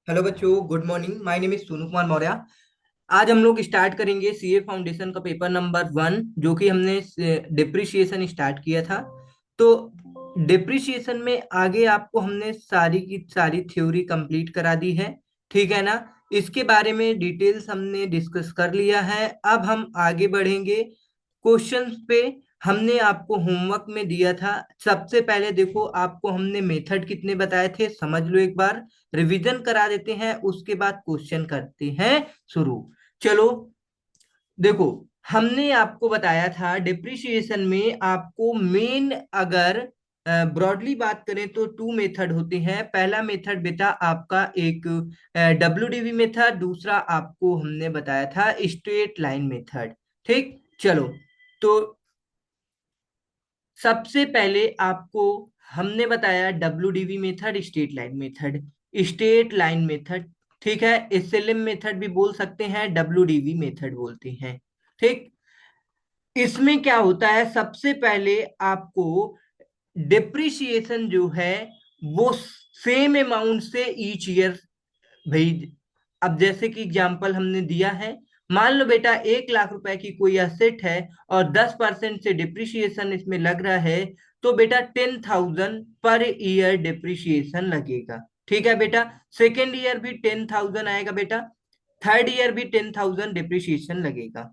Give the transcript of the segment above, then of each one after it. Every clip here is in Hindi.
हेलो बच्चों, good morning. My name is Sonu Kumar Maurya. आज हम लोग स्टार्ट करेंगे सीए फाउंडेशन का पेपर नंबर 1, जो कि हमने डिप्रिशिएशन स्टार्ट किया था। तो डिप्रिशिएशन में आगे आपको हमने सारी की सारी थ्योरी कंप्लीट करा दी है। ठीक है ना। इसके बारे में डिटेल्स हमने डिस्कस कर लिया है। अब हम आगे बढ़ेंगे क्वेश्चंस पे। हमने आपको होमवर्क में दिया था। सबसे पहले देखो, आपको हमने मेथड कितने बताए थे समझ लो एक बार। रिवीजन करा देते हैं, उसके बाद क्वेश्चन करते हैं शुरू। चलो देखो, हमने आपको बताया था डिप्रिसिएशन में आपको मेन, अगर ब्रॉडली बात करें तो टू मेथड होते हैं। पहला मेथड बेटा आपका एक WDV मेथड, दूसरा आपको हमने बताया था स्ट्रेट लाइन मेथड। ठीक, चलो। तो सबसे पहले आपको हमने बताया WDV method, straight line method. Straight line method, ठीक है, एसएलएम मेथड भी बोल सकते हैं, WDV मेथड बोलते हैं। ठीक, इसमें क्या होता है, सबसे पहले आपको डिप्रिसिएशन जो है वो सेम अमाउंट से ईच ईयर। भाई, अब जैसे कि एग्जांपल हमने दिया है, मान लो बेटा 1 लाख रुपए की कोई असेट है और 10% से डिप्रिसिएशन इसमें लग रहा है, तो बेटा 10,000 पर ईयर डिप्रिसिएशन लगेगा। ठीक है बेटा। सेकेंड ईयर भी 10,000 आएगा बेटा। थर्ड ईयर भी 10,000 डिप्रिसिएशन लगेगा।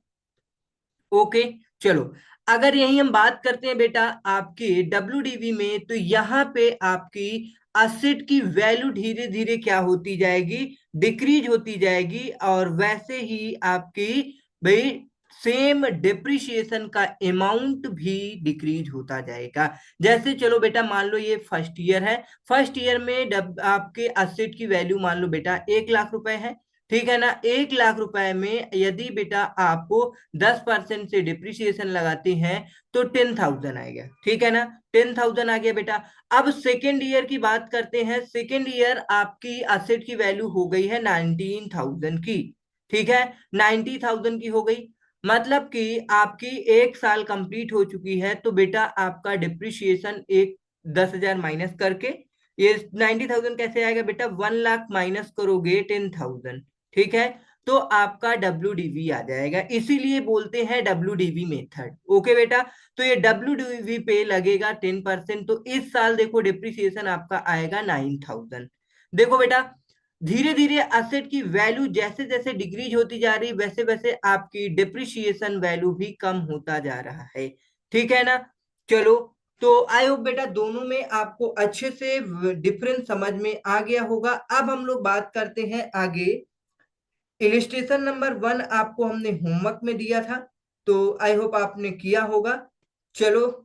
ओके, चलो। अगर यही हम बात करते हैं बेटा आपके WDV में, तो यहाँ पे आपकी एसेट की वैल्यू धीरे धीरे क्या होती जाएगी, डिक्रीज होती जाएगी। और वैसे ही आपकी भाई सेम डिप्रिसिएशन का अमाउंट भी डिक्रीज होता जाएगा। जैसे चलो बेटा, मान लो ये फर्स्ट ईयर है। फर्स्ट ईयर में आपके एसेट की वैल्यू मान लो बेटा 1 लाख रुपए है। ठीक है ना। 1 लाख रुपए में यदि बेटा आपको 10% से डिप्रिसिएशन लगाते हैं तो 10,000 आएगा। ठीक है ना। 10,000 आ गया बेटा। अब सेकेंड ईयर की बात करते हैं। सेकेंड ईयर आपकी असेट की वैल्यू हो गई है 19,000 की। ठीक है, 90,000 की हो गई। मतलब कि आपकी 1 साल कंप्लीट हो चुकी है, तो बेटा आपका डिप्रिसिएशन एक 10,000 माइनस करके, ये 90,000 कैसे आएगा बेटा, 1 लाख माइनस करोगे 10,000। ठीक है, तो आपका WDV आ जाएगा। इसीलिए बोलते हैं WDV मेथड। ओके बेटा। तो ये WDV पे लगेगा 10%, तो इस साल देखो डिप्रिसिएशन आपका आएगा 9,000। देखो बेटा, धीरे धीरे असेट की वैल्यू जैसे जैसे डिक्रीज होती जा रही, वैसे वैसे आपकी डिप्रिसिएशन वैल्यू भी कम होता जा रहा है। ठीक है ना। चलो, तो आई होप बेटा दोनों में आपको अच्छे से डिफरेंस समझ में आ गया होगा। अब हम लोग बात करते हैं आगे। इलिस्ट्रेशन नंबर 1 आपको हमने होमवर्क में दिया था, तो आई होप आपने किया होगा। चलो,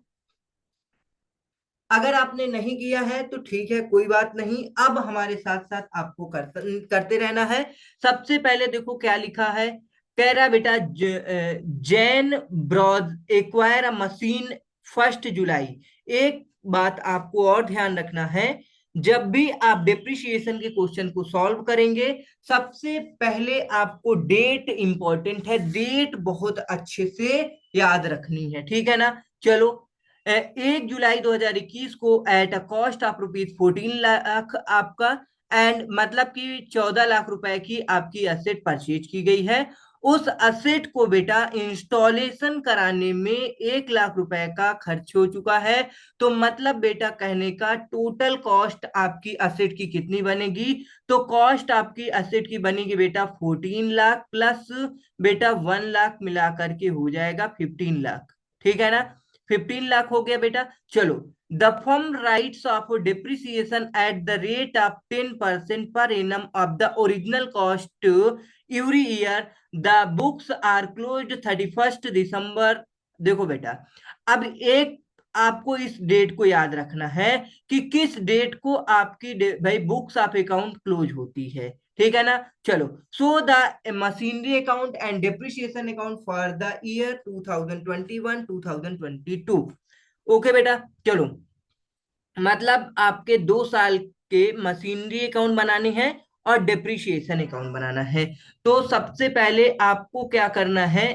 अगर आपने नहीं किया है तो ठीक है, कोई बात नहीं। अब हमारे साथ साथ आपको करते रहना है। सबसे पहले देखो क्या लिखा है। कह रहा है बेटा, जैन ब्रॉज एक्वायर अ मशीन 1 जुलाई। एक बात आपको और ध्यान रखना है, जब भी आप डिप्रिसिएशन के क्वेश्चन को सॉल्व करेंगे, सबसे पहले आपको डेट इंपॉर्टेंट है। डेट बहुत अच्छे से याद रखनी है। ठीक है ना। चलो, 1 जुलाई 2021 को eight a cost of ₹14 lakh आपका, एंड मतलब कि 14 लाख रुपए की आपकी असेट परचेज की गई है। उस असेट को बेटा इंस्टॉलेशन कराने में 1 लाख रुपए का खर्च हो चुका है। तो मतलब बेटा कहने का टोटल कॉस्ट आपकी असेट की कितनी बनेगी, तो कॉस्ट आपकी असेट की बनेगी बेटा 14 लाख प्लस बेटा 1 लाख मिला करके हो जाएगा 15 लाख। ठीक है ना। 15 लाख हो गया बेटा। चलो, the firm writes off depreciation at the rate of 10% per annum of the original cost every year. The books are closed 31 December. देखो बेटा, अब एक आपको इस डेट को याद रखना है कि किस डेट को आपकी भाई बुक्स ऑफ अकाउंट क्लोज होती है। ठीक है ना। चलो, सो the machinery account and depreciation account for the year 2021 2022। Okay बेटा। चलो, मतलब आपके 2 साल के मशीनरी अकाउंट बनाने हैं और डिप्रिसिएशन अकाउंट बनाना है। तो सबसे पहले आपको क्या करना है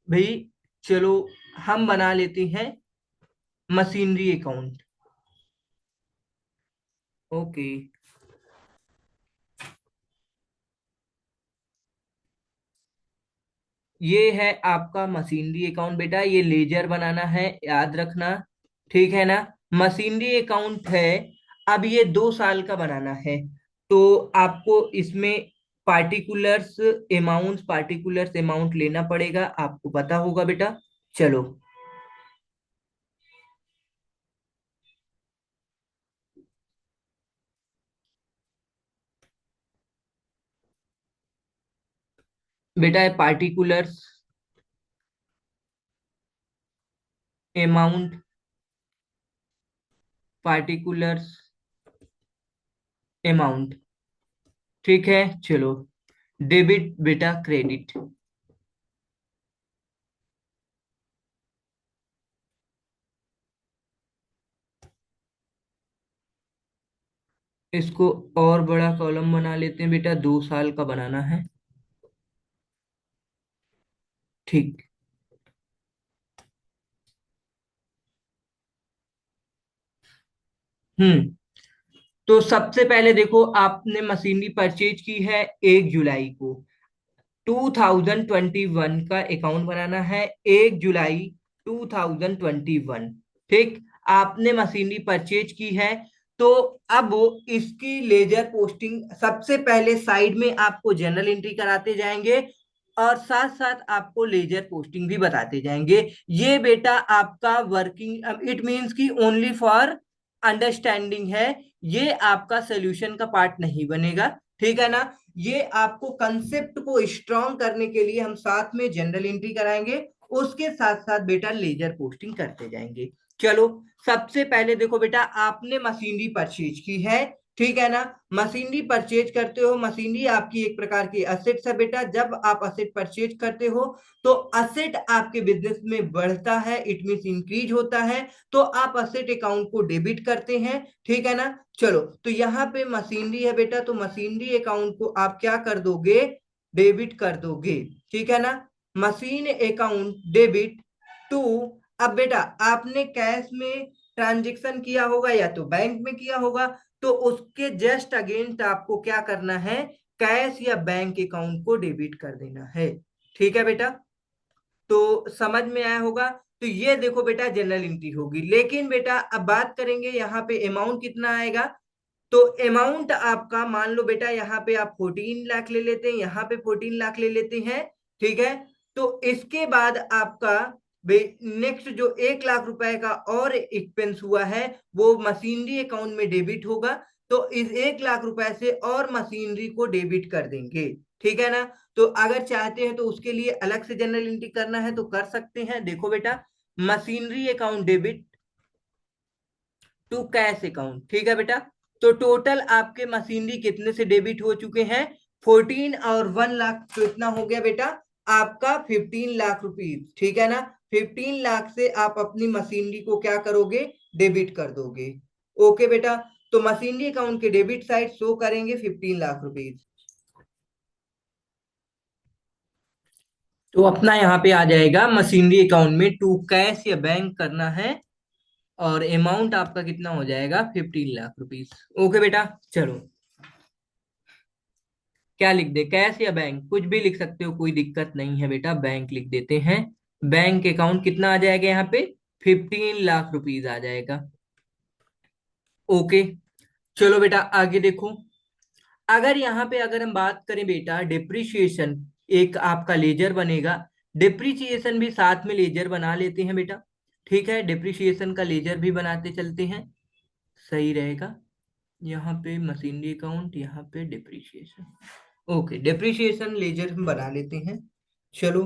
भाई, चलो हम बना लेते हैं मशीनरी अकाउंट। ओके, ये है आपका मशीनरी अकाउंट बेटा, ये लेजर बनाना है, याद रखना। ठीक है ना। मशीनरी अकाउंट है। अब ये 2 साल का बनाना है। तो आपको इसमें पार्टिकुलर्स अमाउंट लेना पड़ेगा, आपको पता होगा बेटा। चलो। बेटा है पार्टिकुलर्स अमाउंट, पार्टिकुलर्स अमाउंट। ठीक है। चलो। डेबिट बेटा क्रेडिट। इसको और बड़ा कॉलम बना लेते हैं बेटा, 2 साल का बनाना है। ठीक। हम्म। तो सबसे पहले देखो, आपने मशीनरी परचेज की है 1 जुलाई को। 2021 का अकाउंट बनाना है, 1 जुलाई 2021। ठीक। आपने मशीनरी परचेज की है। तो अब इसकी लेजर पोस्टिंग सबसे पहले साइड में आपको जनरल एंट्री कराते जाएंगे, और साथ साथ आपको लेजर पोस्टिंग भी बताते जाएंगे। ये बेटा आपका वर्किंग, इट मींस की ओनली फॉर अंडरस्टैंडिंग है। ये आपका सोल्यूशन का पार्ट नहीं बनेगा। ठीक है ना। ये आपको कंसेप्ट को स्ट्रॉन्ग करने के लिए हम साथ में जनरल एंट्री कराएंगे, उसके साथ साथ बेटा लेजर पोस्टिंग करते जाएंगे। चलो। सबसे पहले देखो बेटा, आपने मशीनरी परचेज की है। ठीक है ना। मशीनरी परचेज करते हो, मशीनरी आपकी एक प्रकार की असेट्स है बेटा। जब आप असेट परचेज करते हो तो असेट आपके बिजनेस में बढ़ता है, इट मीन इंक्रीज होता है। तो आप असेट अकाउंट को डेबिट करते हैं। ठीक है ना। चलो, तो यहाँ पे मशीनरी है बेटा, तो मशीनरी अकाउंट को आप क्या कर दोगे, डेबिट कर दोगे। ठीक है ना। Machine account debit to. अब बेटा आपने कैश में ट्रांजेक्शन किया होगा या तो बैंक में किया होगा, तो उसके जस्ट अगेंस्ट आपको क्या करना है, कैश या बैंक अकाउंट को डेबिट कर देना है। ठीक है बेटा। तो समझ में आया होगा। तो ये देखो बेटा जनरल एंट्री होगी, लेकिन बेटा अब बात करेंगे यहाँ पे अमाउंट कितना आएगा। तो अमाउंट आपका मान लो बेटा, यहाँ पे आप 14 लाख ले लेते हैं, यहाँ पे 14 लाख ले लेते हैं। ठीक है। तो इसके बाद आपका नेक्स्ट जो 1 लाख रुपए का और एक्सपेंस हुआ है, वो मशीनरी अकाउंट में डेबिट होगा। तो इस 1 लाख रुपए से और मशीनरी को डेबिट कर देंगे। ठीक है ना। तो अगर चाहते हैं तो उसके लिए अलग से जनरल एंट्री करना है तो कर सकते हैं। देखो बेटा, machinery account debit to cash account. ठीक है बेटा। तो टोटल आपके मशीनरी कितने से डेबिट हो चुके हैं, 14 और 1 लाख, तो इतना हो गया बेटा आपका 15 लाख रुपीज। ठीक है ना। 15 लाख से आप अपनी मशीनरी को क्या करोगे, डेबिट कर दोगे। ओके बेटा। तो मशीनरी अकाउंट के डेबिट साइड शो करेंगे 15 लाख रुपीज। तो अपना यहाँ पे आ जाएगा मशीनरी अकाउंट में टू कैश या बैंक करना है, और अमाउंट आपका कितना हो जाएगा, 15 लाख रुपीज। ओके बेटा। चलो। क्या लिख दे, कैश या बैंक, कुछ भी लिख सकते हो, कोई दिक्कत नहीं है बेटा, बैंक लिख देते हैं। बैंक अकाउंट कितना आ जाएगा यहाँ पे, 15 लाख रुपीज आ जाएगा। ओके। चलो बेटा आगे देखो। अगर यहाँ पे अगर हम बात करें बेटा डिप्रिशिएशन, एक आपका लेजर बनेगा। डिप्रिशिएशन भी साथ में लेजर बना लेते हैं बेटा। ठीक है, डिप्रिशिएशन का लेजर भी बनाते चलते हैं, सही रहेगा। यहाँ पे मशीनरी अकाउंट, यहाँ पे डिप्रिशिएशन। ओके, डिप्रिशिएशन लेजर हम बना लेते हैं। चलो।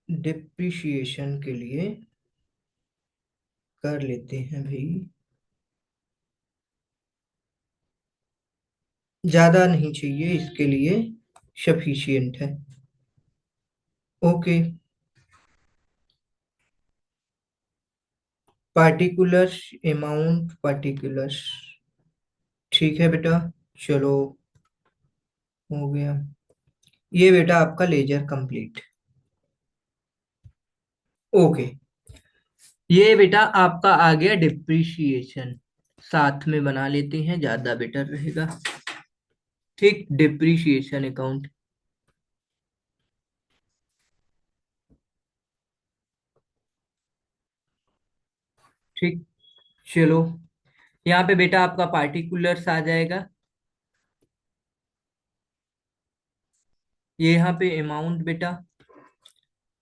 डिप्रिशिएशन के लिए कर लेते हैं भाई, ज्यादा नहीं चाहिए इसके लिए, सफिशियंट है। ओके। Particulars amount particulars. ठीक है बेटा। चलो, हो गया। ये बेटा आपका लेजर कंप्लीट। ओके। ये बेटा आपका आ गया डिप्रिशिएशन, साथ में बना लेते हैं, ज्यादा बेटर रहेगा। ठीक, डिप्रिशिएशन अकाउंट। ठीक। चलो, यहाँ पे बेटा आपका पार्टिकुलर्स आ जाएगा। ये यहाँ पे अमाउंट बेटा,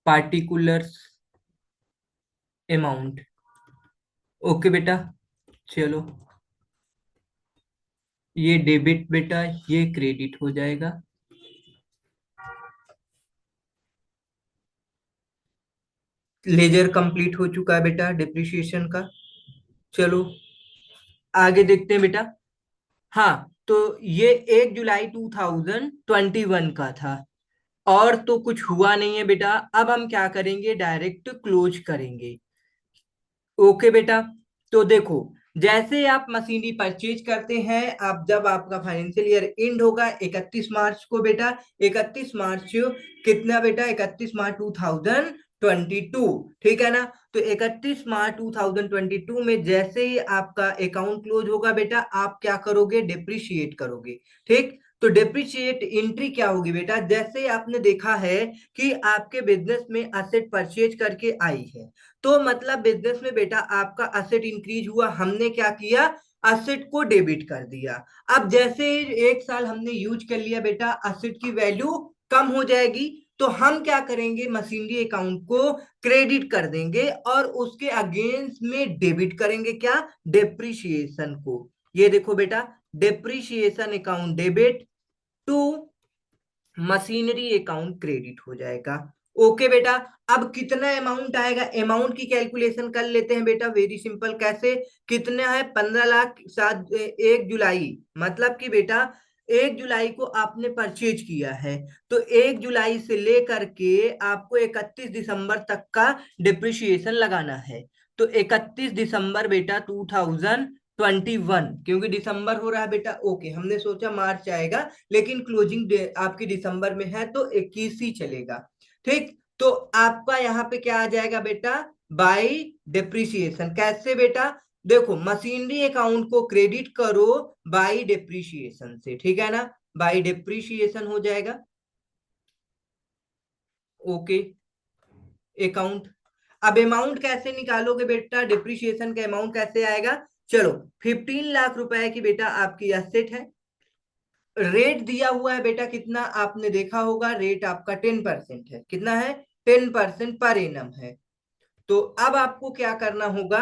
पार्टिकुलर्स अमाउंट। ओके बेटा। चलो, ये डेबिट बेटा, ये क्रेडिट हो जाएगा। लेजर कंप्लीट हो चुका है बेटा डिप्रिसिएशन का। चलो, आगे देखते हैं बेटा। हाँ, तो ये 1 जुलाई 2021 का था, और तो कुछ हुआ नहीं है बेटा। अब हम क्या करेंगे, डायरेक्ट क्लोज करेंगे। ओके बेटा। तो देखो, जैसे आप मशीनरी परचेज करते हैं, आप जब आपका फाइनेंशियल ईयर एंड होगा 31 मार्च को बेटा, 31 मार्च कितना बेटा, 31 मार्च 2022, ठीक है ना। तो 31 मार्च 2022 में जैसे ही आपका अकाउंट क्लोज होगा बेटा, आप क्या करोगे, डिप्रिशिएट करोगे। ठीक। तो डिप्रिशिएट एंट्री क्या होगी बेटा, जैसे आपने देखा है कि आपके बिजनेस में असेट परचेज करके आई है, तो मतलब बिजनेस में बेटा आपका असेट इंक्रीज हुआ, हमने क्या किया, असेट को डेबिट कर दिया। अब जैसे 1 साल हमने यूज कर लिया बेटा, असेट की वैल्यू कम हो जाएगी, तो हम क्या करेंगे, मशीनरी अकाउंट को क्रेडिट कर देंगे और उसके अगेंस्ट में डेबिट करेंगे क्या, डेप्रिसिएशन को। ये देखो बेटा, depreciation account debit to machinery account credit हो जाएगा। ओके बेटा। अब कितना अमाउंट आएगा, अमाउंट की कैलकुलेशन कर लेते हैं बेटा, वेरी सिंपल। कैसे, कितना है, 15 लाख, 1 जुलाई, मतलब कि बेटा 1 जुलाई को आपने परचेज किया है, तो 1 जुलाई से लेकर के आपको 31 दिसंबर तक का डिप्रिशिएशन लगाना है। तो 31 दिसंबर बेटा 2021, क्योंकि दिसंबर हो रहा है बेटा, ओके, हमने सोचा मार्च आएगा, लेकिन क्लोजिंग आपकी दिसंबर में है तो 21 ही चलेगा। ठीक। तो आपका यहाँ पे क्या आ जाएगा बेटा, बाई डिप्रिसिएशन। कैसे बेटा, देखो मशीनरी अकाउंट को क्रेडिट करो बाई डिप्रिसिएशन से, ठीक है ना, बाई डिप्रिसिएशन हो जाएगा। Okay, account. अब अमाउंट कैसे निकालोगे बेटा, डिप्रिसिएशन का अमाउंट कैसे आएगा। चलो, 15 लाख रुपए की बेटा आपकी एसेट है। रेट दिया हुआ है बेटा कितना, आपने देखा होगा, रेट आपका 10% है। कितना है, 10% पर एनम है। तो अब आपको क्या करना होगा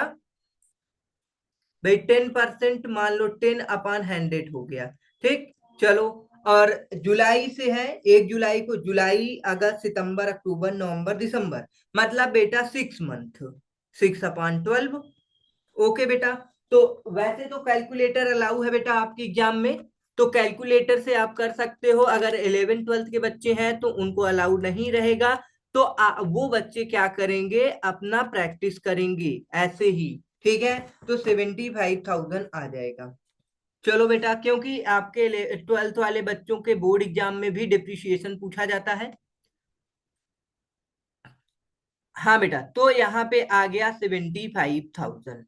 भाई, 10% मान लो, 10/100 हो गया। ठीक। चलो, और जुलाई से है, 1 जुलाई को, जुलाई अगस्त सितंबर अक्टूबर नवंबर दिसंबर, मतलब बेटा 6 मंथ, 6/12। ओके बेटा। तो वैसे तो कैलकुलेटर अलाउ है बेटा आपके एग्जाम में, तो कैलकुलेटर से आप कर सकते हो। अगर 11th 12th के बच्चे हैं तो उनको अलाउ नहीं रहेगा, तो वो बच्चे क्या करेंगे, अपना प्रैक्टिस करेंगे ऐसे ही। ठीक है। तो 75,000 आ जाएगा। चलो बेटा, क्योंकि आपके 12th वाले बच्चों के बोर्ड एग्जाम में भी डिप्रिसिएशन पूछा जाता है। हाँ बेटा, तो यहाँ पे आ गया 75,000,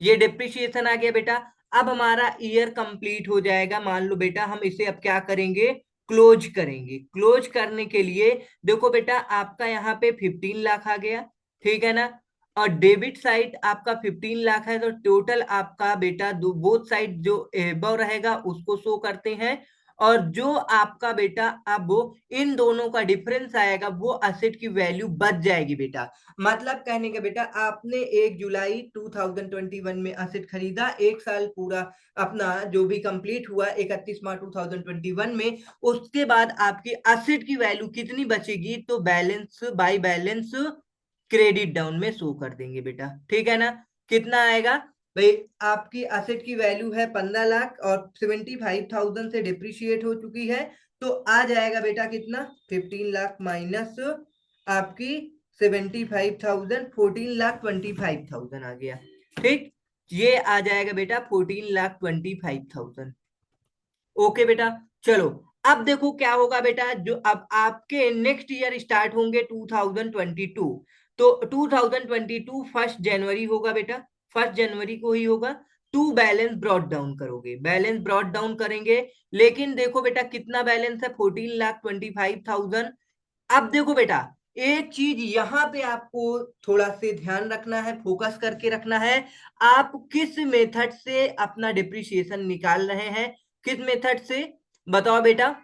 ये डिप्रिशिएशन आ गया बेटा। अब हमारा ईयर कंप्लीट हो जाएगा, मान लो बेटा हम इसे अब क्या करेंगे, क्लोज करेंगे। क्लोज करने के लिए देखो बेटा, आपका यहाँ पे 15 लाख आ गया, ठीक है ना, और डेबिट साइड आपका 15 लाख है, तो टोटल आपका बेटा दो बोथ साइड जो एबव रहेगा उसको शो करते हैं, और जो आपका बेटा अब इन दोनों का डिफरेंस आएगा, वो असेट की वैल्यू बच जाएगी बेटा। मतलब कहने का बेटा, आपने 1 जुलाई 2021 में असेट खरीदा, 1 साल पूरा अपना जो भी कंप्लीट हुआ 31 मार्च 2021 में, उसके बाद आपकी असेट की वैल्यू कितनी बचेगी, तो balance by balance credit down में शो कर देंगे बेटा। ठीक है ना। कितना आएगा भाई, आपकी असेट की वैल्यू है 15 लाख, और 75,000 से डिप्रिशिएट हो चुकी है, तो आ जाएगा बेटा कितना, 15 लाख माइनस आपकी 75,000, 14,25,000 आ गया। ठीक। ये आ जाएगा बेटा 14,25,000। ओके बेटा। चलो, अब देखो क्या होगा बेटा, जो अब आपके नेक्स्ट ईयर स्टार्ट होंगे 2022, तो 2022 1 जनवरी होगा बेटा, 1 जनवरी को ही होगा। टू बैलेंस ब्रॉट डाउन करोगे, बैलेंस ब्रॉट डाउन करेंगे, लेकिन देखो बेटा कितना बैलेंस है, 14,25,000। अब देखो बेटा, एक चीज यहाँ पे आपको थोड़ा से ध्यान रखना है, फोकस करके रखना है। आप किस मेथड से अपना डिप्रिसिएशन निकाल रहे हैं? किस मेथड से बताओ बेटा?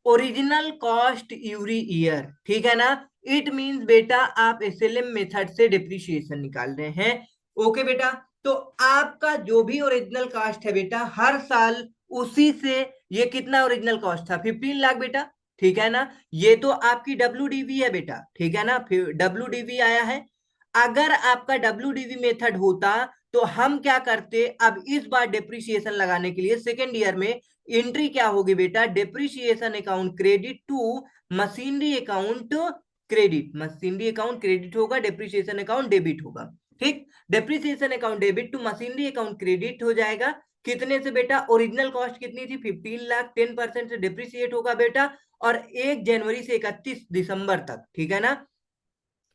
ओरिजिनल कॉस्ट एवरी ईयर, ठीक है ना? इट मींस बेटा आप एसएलएम मेथड से डिप्रिसिएशन निकाल रहे हैं। ओके बेटा, तो आपका जो भी ओरिजिनल कॉस्ट है बेटा हर साल उसी से, ये कितना ओरिजिनल कॉस्ट था? 15 लाख बेटा, ठीक है ना? ये तो आपकी डब्ल्यू है बेटा, ठीक है ना? फिर डब्ल्यू आया है। अगर आपका डब्ल्यू मेथड होता तो हम क्या करते, अब इस बार डिप्रिसिएशन लगाने के लिए सेकेंड ईयर में एंट्री क्या होगी बेटा? Depreciation account credit to machinery account credit, machinery account credit होगा, डिप्रिसिएशन अकाउंट डेबिट होगा। ठीक, depreciation account debit to machinery account credit हो जाएगा। कितने से बेटा? ओरिजिनल कॉस्ट कितनी थी? 15 लाख, 10% से डिप्रिसिएट होगा बेटा, और 1 जनवरी से 31 दिसंबर तक, ठीक है ना?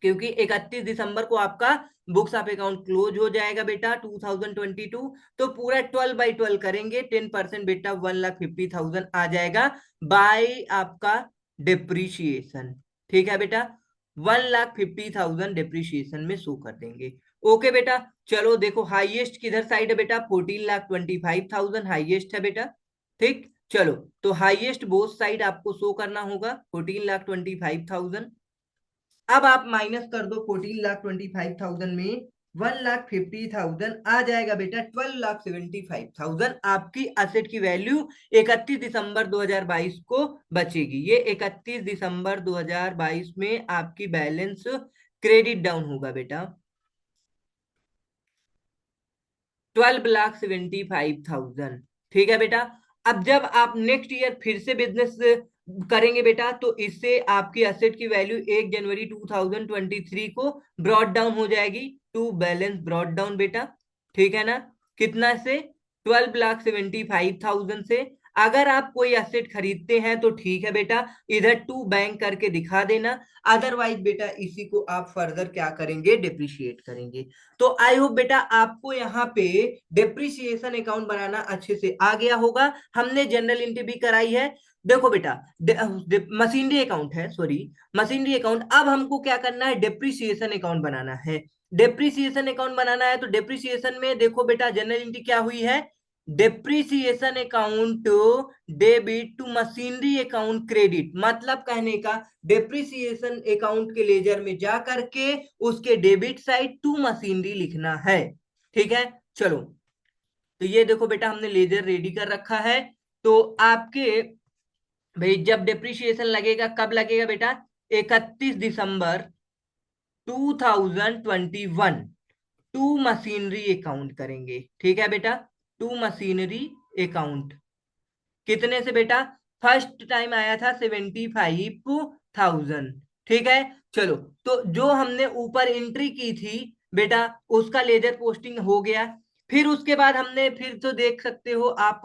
क्योंकि 31 दिसंबर को आपका बुक्स ऑफ अकाउंट क्लोज हो जाएगा बेटा 2022। तो पूरा 12/12 करेंगे, 10% बेटा 1,50,000 आ जाएगा बाय आपका डिप्रिशिएशन। ठीक है बेटा, 1,50,000 डिप्रिशिएशन में शो कर देंगे। ओके बेटा, चलो देखो हाईएस्ट किधर साइड है बेटा? 14,25,000 हाईएस्ट है बेटा। ठीक, चलो तो हाईएस्ट बोथ साइड आपको शो करना होगा 14,25,000। अब आप माइनस कर दो 14,25,000 में 1,50,000 आ जाएगा बेटा 12,75,000 आपकी असेट की वैल्यू 31 दिसंबर 2022 को बचेगी। ये 31 दिसंबर 2022 में आपकी बैलेंस क्रेडिट डाउन होगा बेटा 12,75,000। ठीक है बेटा, अब जब आप नेक्स्ट ईयर फिर से बिजनेस करेंगे बेटा तो इससे आपकी असेट की वैल्यू 1 जनवरी 2023 को ब्रॉड डाउन हो जाएगी टू बैलेंस ब्रॉड डाउन बेटा। ठीक है ना? कितना से? 12,75,000 से। अगर आप कोई एसेट खरीदते हैं तो ठीक है बेटा, इधर टू बैंक करके दिखा देना, अदरवाइज बेटा इसी को आप फर्दर क्या करेंगे? डिप्रिशिएट करेंगे। तो आई होप बेटा आपको यहाँ पे डिप्रिसिएशन अकाउंट बनाना अच्छे से आ गया होगा। हमने जनरल एंट्री भी कराई है। देखो बेटा, मशीनरी अकाउंट है, सॉरी, मशीनरी अकाउंट। अब हमको क्या करना है? डिप्रिसिएशन अकाउंट बनाना है। डिप्रिसिएशन अकाउंट बनाना है तो डिप्रिसिएशन में देखो बेटा जनरल एंट्री क्या हुई है? Depreciation account debit to machinery account credit, मतलब कहने का डिप्रिसिएशन अकाउंट के लेजर में जा करके उसके डेबिट साइड टू मशीनरी लिखना है। ठीक है, चलो तो ये देखो बेटा हमने लेजर रेडी कर रखा है। तो आपके भाई जब डिप्रिसिएशन लगेगा, कब लगेगा बेटा? 31 दिसंबर 2021 टू मशीनरी अकाउंट करेंगे। ठीक है बेटा, टू मशीनरी अकाउंट कितने से बेटा? फर्स्ट टाइम आया था 75,000। ठीक है, चलो तो जो हमने ऊपर एंट्री की थी बेटा उसका लेजर पोस्टिंग हो गया। फिर उसके बाद हमने फिर तो देख सकते हो आप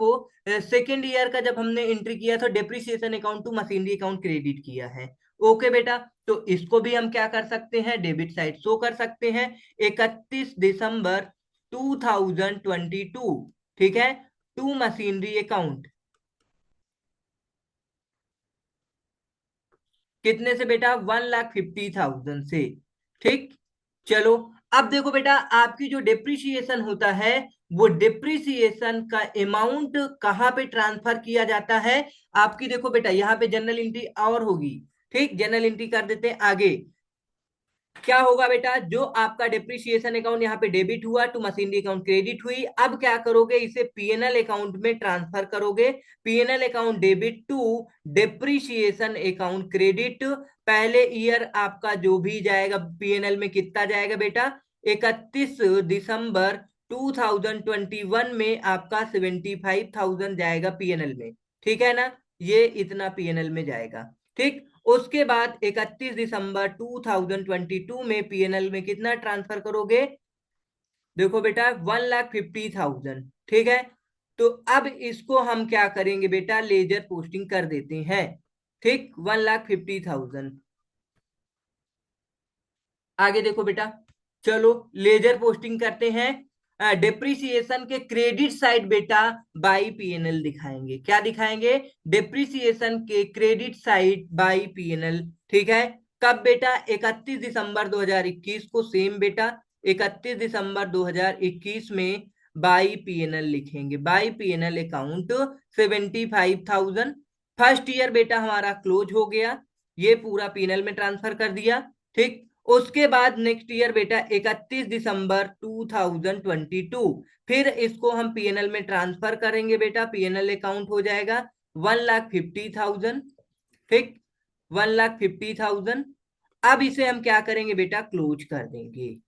सेकेंड ईयर का जब हमने एंट्री किया तो depreciation account to machinery account credit किया है। ओके बेटा, तो इसको भी हम क्या कर सकते हैं? डेबिट साइड शो कर सकते हैं 31 दिसंबर 2022। ठीक है, टू मशीनरी अकाउंट कितने से बेटा? 1,50,000 से। ठीक, चलो अब देखो बेटा आपकी जो डिप्रिसिएशन होता है वो डिप्रिसिएशन का अमाउंट कहाँ पे ट्रांसफर किया जाता है? आपकी देखो बेटा यहाँ पे जनरल एंट्री और होगी। ठीक, जनरल एंट्री कर देते हैं आगे। क्या होगा बेटा? जो आपका डिप्रिसिएशन अकाउंट यहाँ पे डेबिट हुआ टू मशीनरी अकाउंट क्रेडिट हुई, अब क्या करोगे? इसे पीएनएल अकाउंट में ट्रांसफर करोगे। PNL account debit to depreciation account credit. पहले ईयर आपका जो भी जाएगा पीएनएल में कितना जाएगा बेटा? 31 दिसंबर 2021 में आपका 75,000 जाएगा पीएनएल में। ठीक है ना? ये इतना पीएनएल में जाएगा। ठीक, उसके बाद 31 दिसंबर 2022 में पीएनएल में कितना ट्रांसफर करोगे? देखो बेटा 1,50,000। ठीक है, तो अब इसको हम क्या करेंगे बेटा? लेजर पोस्टिंग कर देते हैं। ठीक, 1,50,000। आगे देखो बेटा, चलो लेजर पोस्टिंग करते हैं। डिप्रिसिएशन के क्रेडिट साइड बेटा बाई पीएनएल दिखाएंगे। क्या दिखाएंगे? डिप्रिसिएशन के क्रेडिट साइड बाई पीएनएल। ठीक है, कब बेटा? 31 दिसंबर 2021 को। सेम बेटा 31 दिसंबर 2021 में बाई पीएनएल लिखेंगे। By PNL account 75,000। First year बेटा हमारा क्लोज हो गया, ये पूरा पीएनएल में ट्रांसफर कर दिया। ठीक, उसके बाद नेक्स्ट ईयर बेटा 31 दिसंबर 2022, फिर इसको हम पीएनएल में ट्रांसफर करेंगे बेटा। पीएनएल अकाउंट हो जाएगा 1,50,000। ठीक, 1,50,000। अब इसे हम क्या करेंगे बेटा? क्लोज कर देंगे।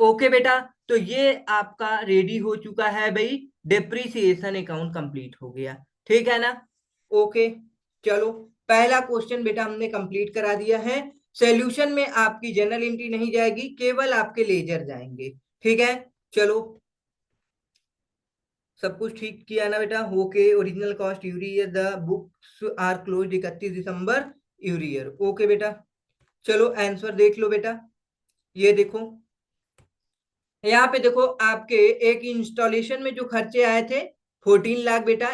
ओके बेटा, तो ये आपका रेडी हो चुका है भाई, डिप्रिसिएशन अकाउंट कंप्लीट हो गया। ठीक है ना? ओके, चलो पहला क्वेश्चन बेटा हमने कंप्लीट करा दिया है। सॉल्यूशन में आपकी जनरल एंट्री नहीं जाएगी, केवल आपके लेजर जाएंगे। ठीक है, चलो सब कुछ ठीक किया ना बेटा? Okay, original cost earlier the books are closed 31 December earlier. Okay बेटा, चलो आंसर देख लो बेटा। ये देखो, यहाँ पे देखो आपके एक इंस्टॉलेशन में जो खर्चे आए थे 14 लाख बेटा,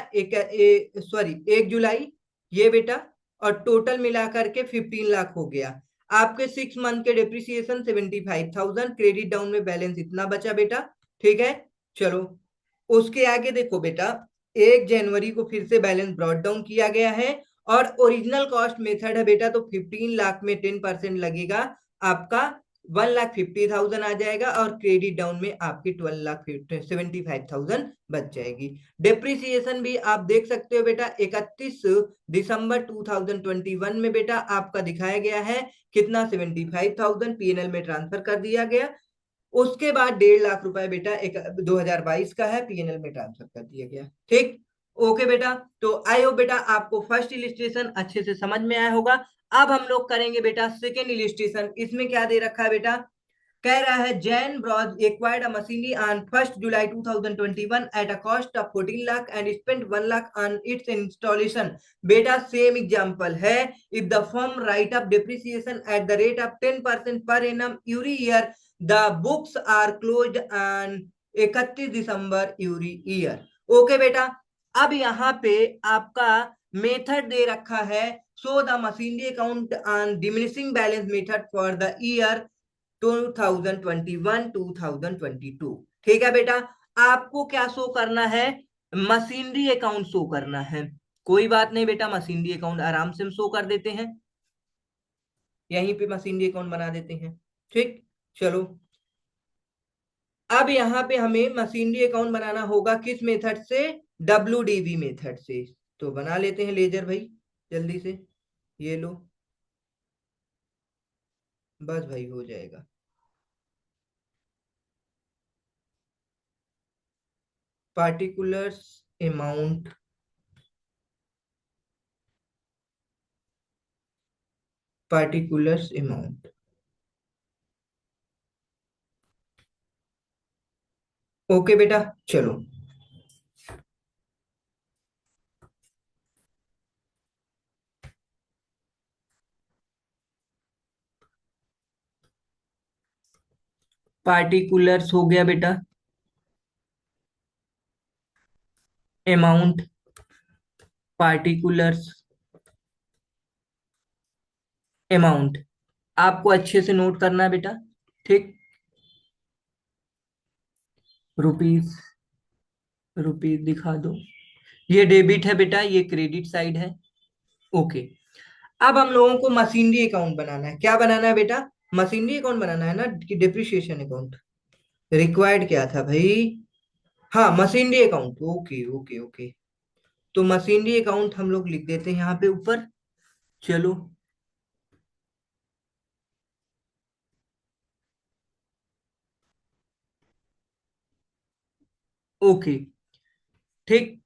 सॉरी 1 जुलाई, ये बेटा, और टोटल मिलाकर के 15 लाख हो गया। आपके 6 मंथ के डिप्रिसिएशन 75,000, क्रेडिट डाउन में बैलेंस इतना बचा बेटा। ठीक है, चलो उसके आगे देखो बेटा, 1 जनवरी को फिर से बैलेंस ब्रॉट डाउन किया गया है, और ओरिजिनल कॉस्ट मेथड है बेटा, तो 15 लाख में 10% लगेगा, आपका 1,50,000 आ जाएगा, और क्रेडिट डाउन में आपकी 12,75,000 बच जाएगी। डिप्रिसिएशन भी आप देख सकते हो बेटा, 31 दिसंबर 2021 में बेटा आपका दिखाया गया है कितना? 75,000 पीएनएल में ट्रांसफर कर दिया गया। उसके बाद 1.5 लाख रुपए बेटा एक 2022 का है, पीएनएल में ट्रांसफर कर दिया गया। ठीक, ओके बेटा, तो आई होप बेटा आपको फर्स्ट इलिस्ट्रेशन अच्छे से समझ में आया होगा। अब हम लोग करेंगे बेटा सेकेंड इलिस्ट्रेशन। इसमें क्या दे रखा है बेटा? कह रहा है Jain Bros acquired a machinery on 1 July 2021 at a cost of 14 lakh and spent 1 lakh on its installation. बेटा सेम एग्जांपल है। If the firm write up depreciation at the rate of 10% per annum every year, the books are closed on 31 December every year. Okay बेटा, अब यहाँ पे आपका मेथड दे रखा है, so the machinery account on diminishing balance method for the year 2021-2022। ठीक है बेटा, आपको क्या शो करना है? मशीनरी अकाउंट शो करना है। कोई बात नहीं बेटा, मशीनरी अकाउंट आराम से हम शो कर देते हैं, यहीं पे मशीनरी अकाउंट बना देते हैं। ठीक, चलो अब यहाँ पे हमें मशीनरी अकाउंट बनाना होगा किस मेथड से? WDV मेथड से। तो बना लेते हैं लेजर भाई, जल्दी से, ये लो, बस भाई हो जाएगा। Particulars amount, particulars amount. Okay बेटा, चलो पार्टिकुलर्स हो गया बेटा, अमाउंट, पार्टिकुलर्स अमाउंट, आपको अच्छे से नोट करना है बेटा। ठीक, रुपीस, रुपीस दिखा दो, ये डेबिट है बेटा, ये क्रेडिट साइड है। ओके, अब हम लोगों को मशीनरी अकाउंट बनाना है। क्या बनाना है बेटा? मशीनरी अकाउंट बनाना है ना, कि डिप्रिशिएशन अकाउंट? रिक्वायर्ड क्या था भाई? हाँ, machinery account. Okay okay okay, तो मशीनरी अकाउंट हम लोग लिख देते हैं यहाँ पे ऊपर। चलो ओके, ठीक,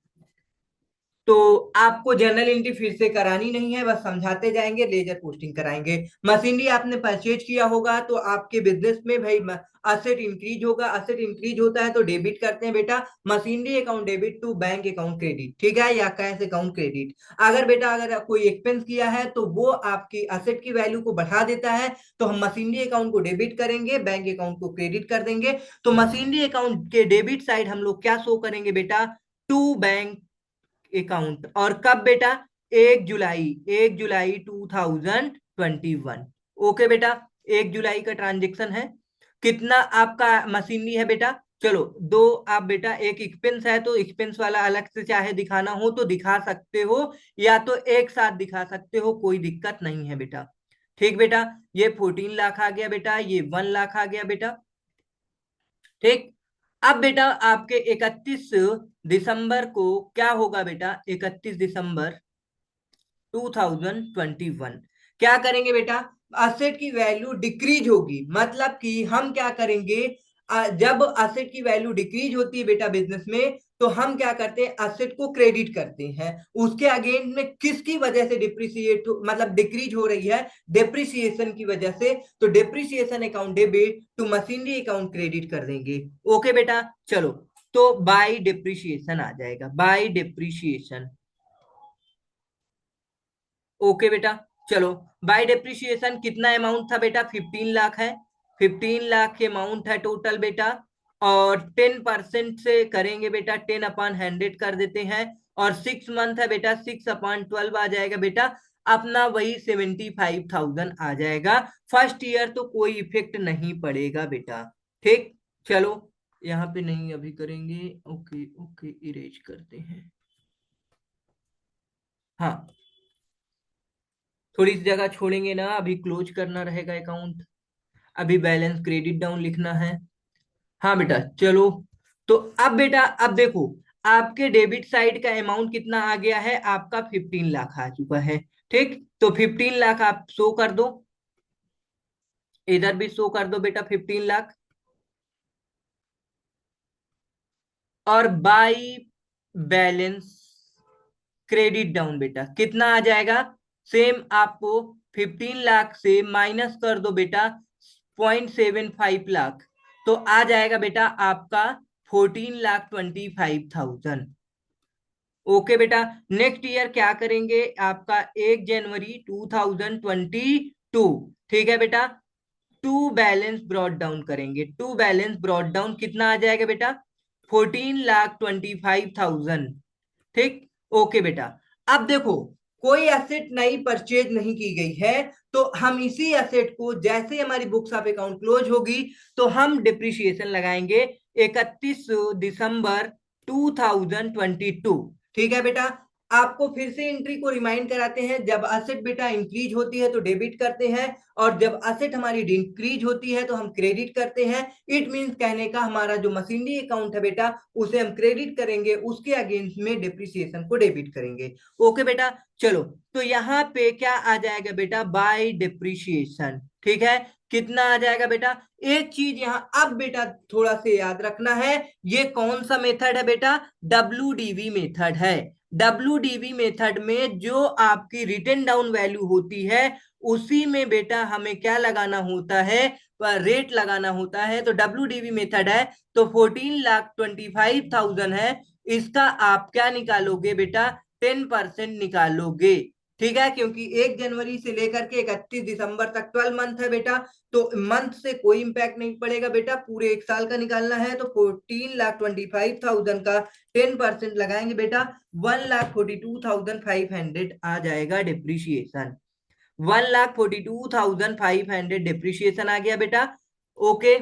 तो आपको जर्नल एंट्री फिर से करानी नहीं है, बस समझाते जाएंगे, लेजर पोस्टिंग कराएंगे। मशीनरी आपने परचेज किया होगा तो आपके बिजनेस में भाई असेट इंक्रीज होगा। असेट इंक्रीज होता है तो डेबिट करते हैं बेटा, machinery account debit to bank account credit. ठीक है, या कैश अकाउंट क्रेडिट। अगर बेटा अगर कोई एक्सपेंस किया है तो वो आपकी असेट की वैल्यू को बढ़ा देता है, तो हम मशीनरी अकाउंट को डेबिट करेंगे, बैंक अकाउंट को क्रेडिट कर देंगे। तो मशीनरी अकाउंट के डेबिट साइड हम लोग क्या शो करेंगे बेटा? To bank account. और कब बेटा? 1 जुलाई, 1 जुलाई 2021। ओके बेटा, 1 जुलाई का ट्रांजेक्शन है। कितना आपका मशीनरी है बेटा? चलो, दो। आप बेटा एक एक्सपेंस है तो एक्सपेंस वाला अलग से चाहे दिखाना हो तो दिखा सकते हो, या तो एक साथ दिखा सकते हो, कोई दिक्कत नहीं है बेटा। ठीक बेटा, ये 14 लाख आ गया बेटा, ये 1 लाख आ गया बेटा। ठीक। अब बेटा आपके 31 दिसंबर को क्या होगा बेटा? 31 दिसंबर 2021 क्या करेंगे बेटा? असेट की वैल्यू डिक्रीज होगी, मतलब कि हम क्या करेंगे, जब असेट की वैल्यू डिक्रीज होती है बेटा बिजनेस में, तो हम क्या करते हैं, असेट को क्रेडिट करते हैं। उसके अगेंस्ट में किसकी वजह से डिप्रिसिएट मतलब डिक्रीज हो रही है? डिप्रिसिएशन की वजह से। तो depreciation account debit to machinery account credit कर देंगे। ओके बेटा, चलो। तो बाय डिप्रिसिएशन आ जाएगा, बाय डिप्रिसिएशन। ओके बेटा, चलो। बाय डेप्रिसिएशन कितना अमाउंट था बेटा? 15 लाख है। 15 लाख के अमाउंट है टोटल बेटा। और 10% से करेंगे बेटा, 10/100 कर देते हैं। और 6 मंथ है बेटा, 6/12 आ जाएगा बेटा। अपना वही 75,000 आ जाएगा। फर्स्ट ईयर तो कोई इफेक्ट नहीं पड़ेगा बेटा। ठीक। चलो, यहाँ पे नहीं अभी करेंगे। ओके ओके, इरेज करते हैं। हाँ, थोड़ी सी जगह छोड़ेंगे ना, अभी क्लोज करना रहेगा अकाउंट। अभी बैलेंस क्रेडिट डाउन लिखना है। हाँ बेटा, चलो। तो अब बेटा, अब देखो, आपके डेबिट साइड का अमाउंट कितना आ गया है? आपका 15 लाख आ चुका है। ठीक, तो 15 लाख आप शो कर दो। इधर भी शो कर दो बेटा 15 लाख। और बाई बैलेंस क्रेडिट डाउन बेटा कितना आ जाएगा? सेम आपको 15 लाख से माइनस कर दो बेटा 0.75 लाख। तो आ जाएगा बेटा आपका 14,25,000। ओके बेटा। नेक्स्ट ईयर क्या करेंगे? आपका 1 जनवरी 2022। ठीक है बेटा। टू बैलेंस ब्रॉड डाउन करेंगे। टू बैलेंस ब्रॉड डाउन कितना आ जाएगा बेटा? 14,25,000। ठीक। ओके बेटा। अब देखो, कोई एसेट नई परचेज नहीं की गई है, तो हम इसी एसेट को जैसे हमारी बुक्स ऑफ अकाउंट क्लोज होगी, तो हम डिप्रिसिएशन लगाएंगे 31 दिसंबर 2022। ठीक है बेटा। आपको फिर से एंट्री को रिमाइंड कराते हैं, जब असेट बेटा इंक्रीज होती है तो डेबिट करते हैं, और जब असेट हमारी डिक्रीज होती है तो हम क्रेडिट करते हैं। इट मींस कहने का, हमारा जो मशीनरी अकाउंट है बेटा, उसे हम क्रेडिट करेंगे, उसके अगेंस्ट में डिप्रिसिएशन को डेबिट करेंगे। ओके बेटा, चलो। तो यहाँ पे क्या आ जाएगा बेटा? By depreciation. ठीक है। कितना आ जाएगा बेटा? एक चीज यहाँ अब बेटा थोड़ा से याद रखना है, ये कौन सा मेथड है बेटा? WDV मेथड है। WDV मेथड में जो आपकी रिटन डाउन वैल्यू होती है, उसी में बेटा हमें क्या लगाना होता है? रेट लगाना होता है। तो WDV मेथड है, तो 14,25,000 है। इसका आप क्या निकालोगे बेटा? 10% निकालोगे। ठीक है, क्योंकि 1 जनवरी से लेकर के 31 दिसंबर तक 12 मंथ है बेटा, तो मंथ से कोई इंपैक्ट नहीं पड़ेगा बेटा, पूरे एक साल का निकालना है। तो 14,25,000 का 10% लगाएंगे बेटा, 1,42,500 आ जाएगा डिप्रिशिएशन। 1,42,500 डिप्रिशिएशन आ गया बेटा। ओके,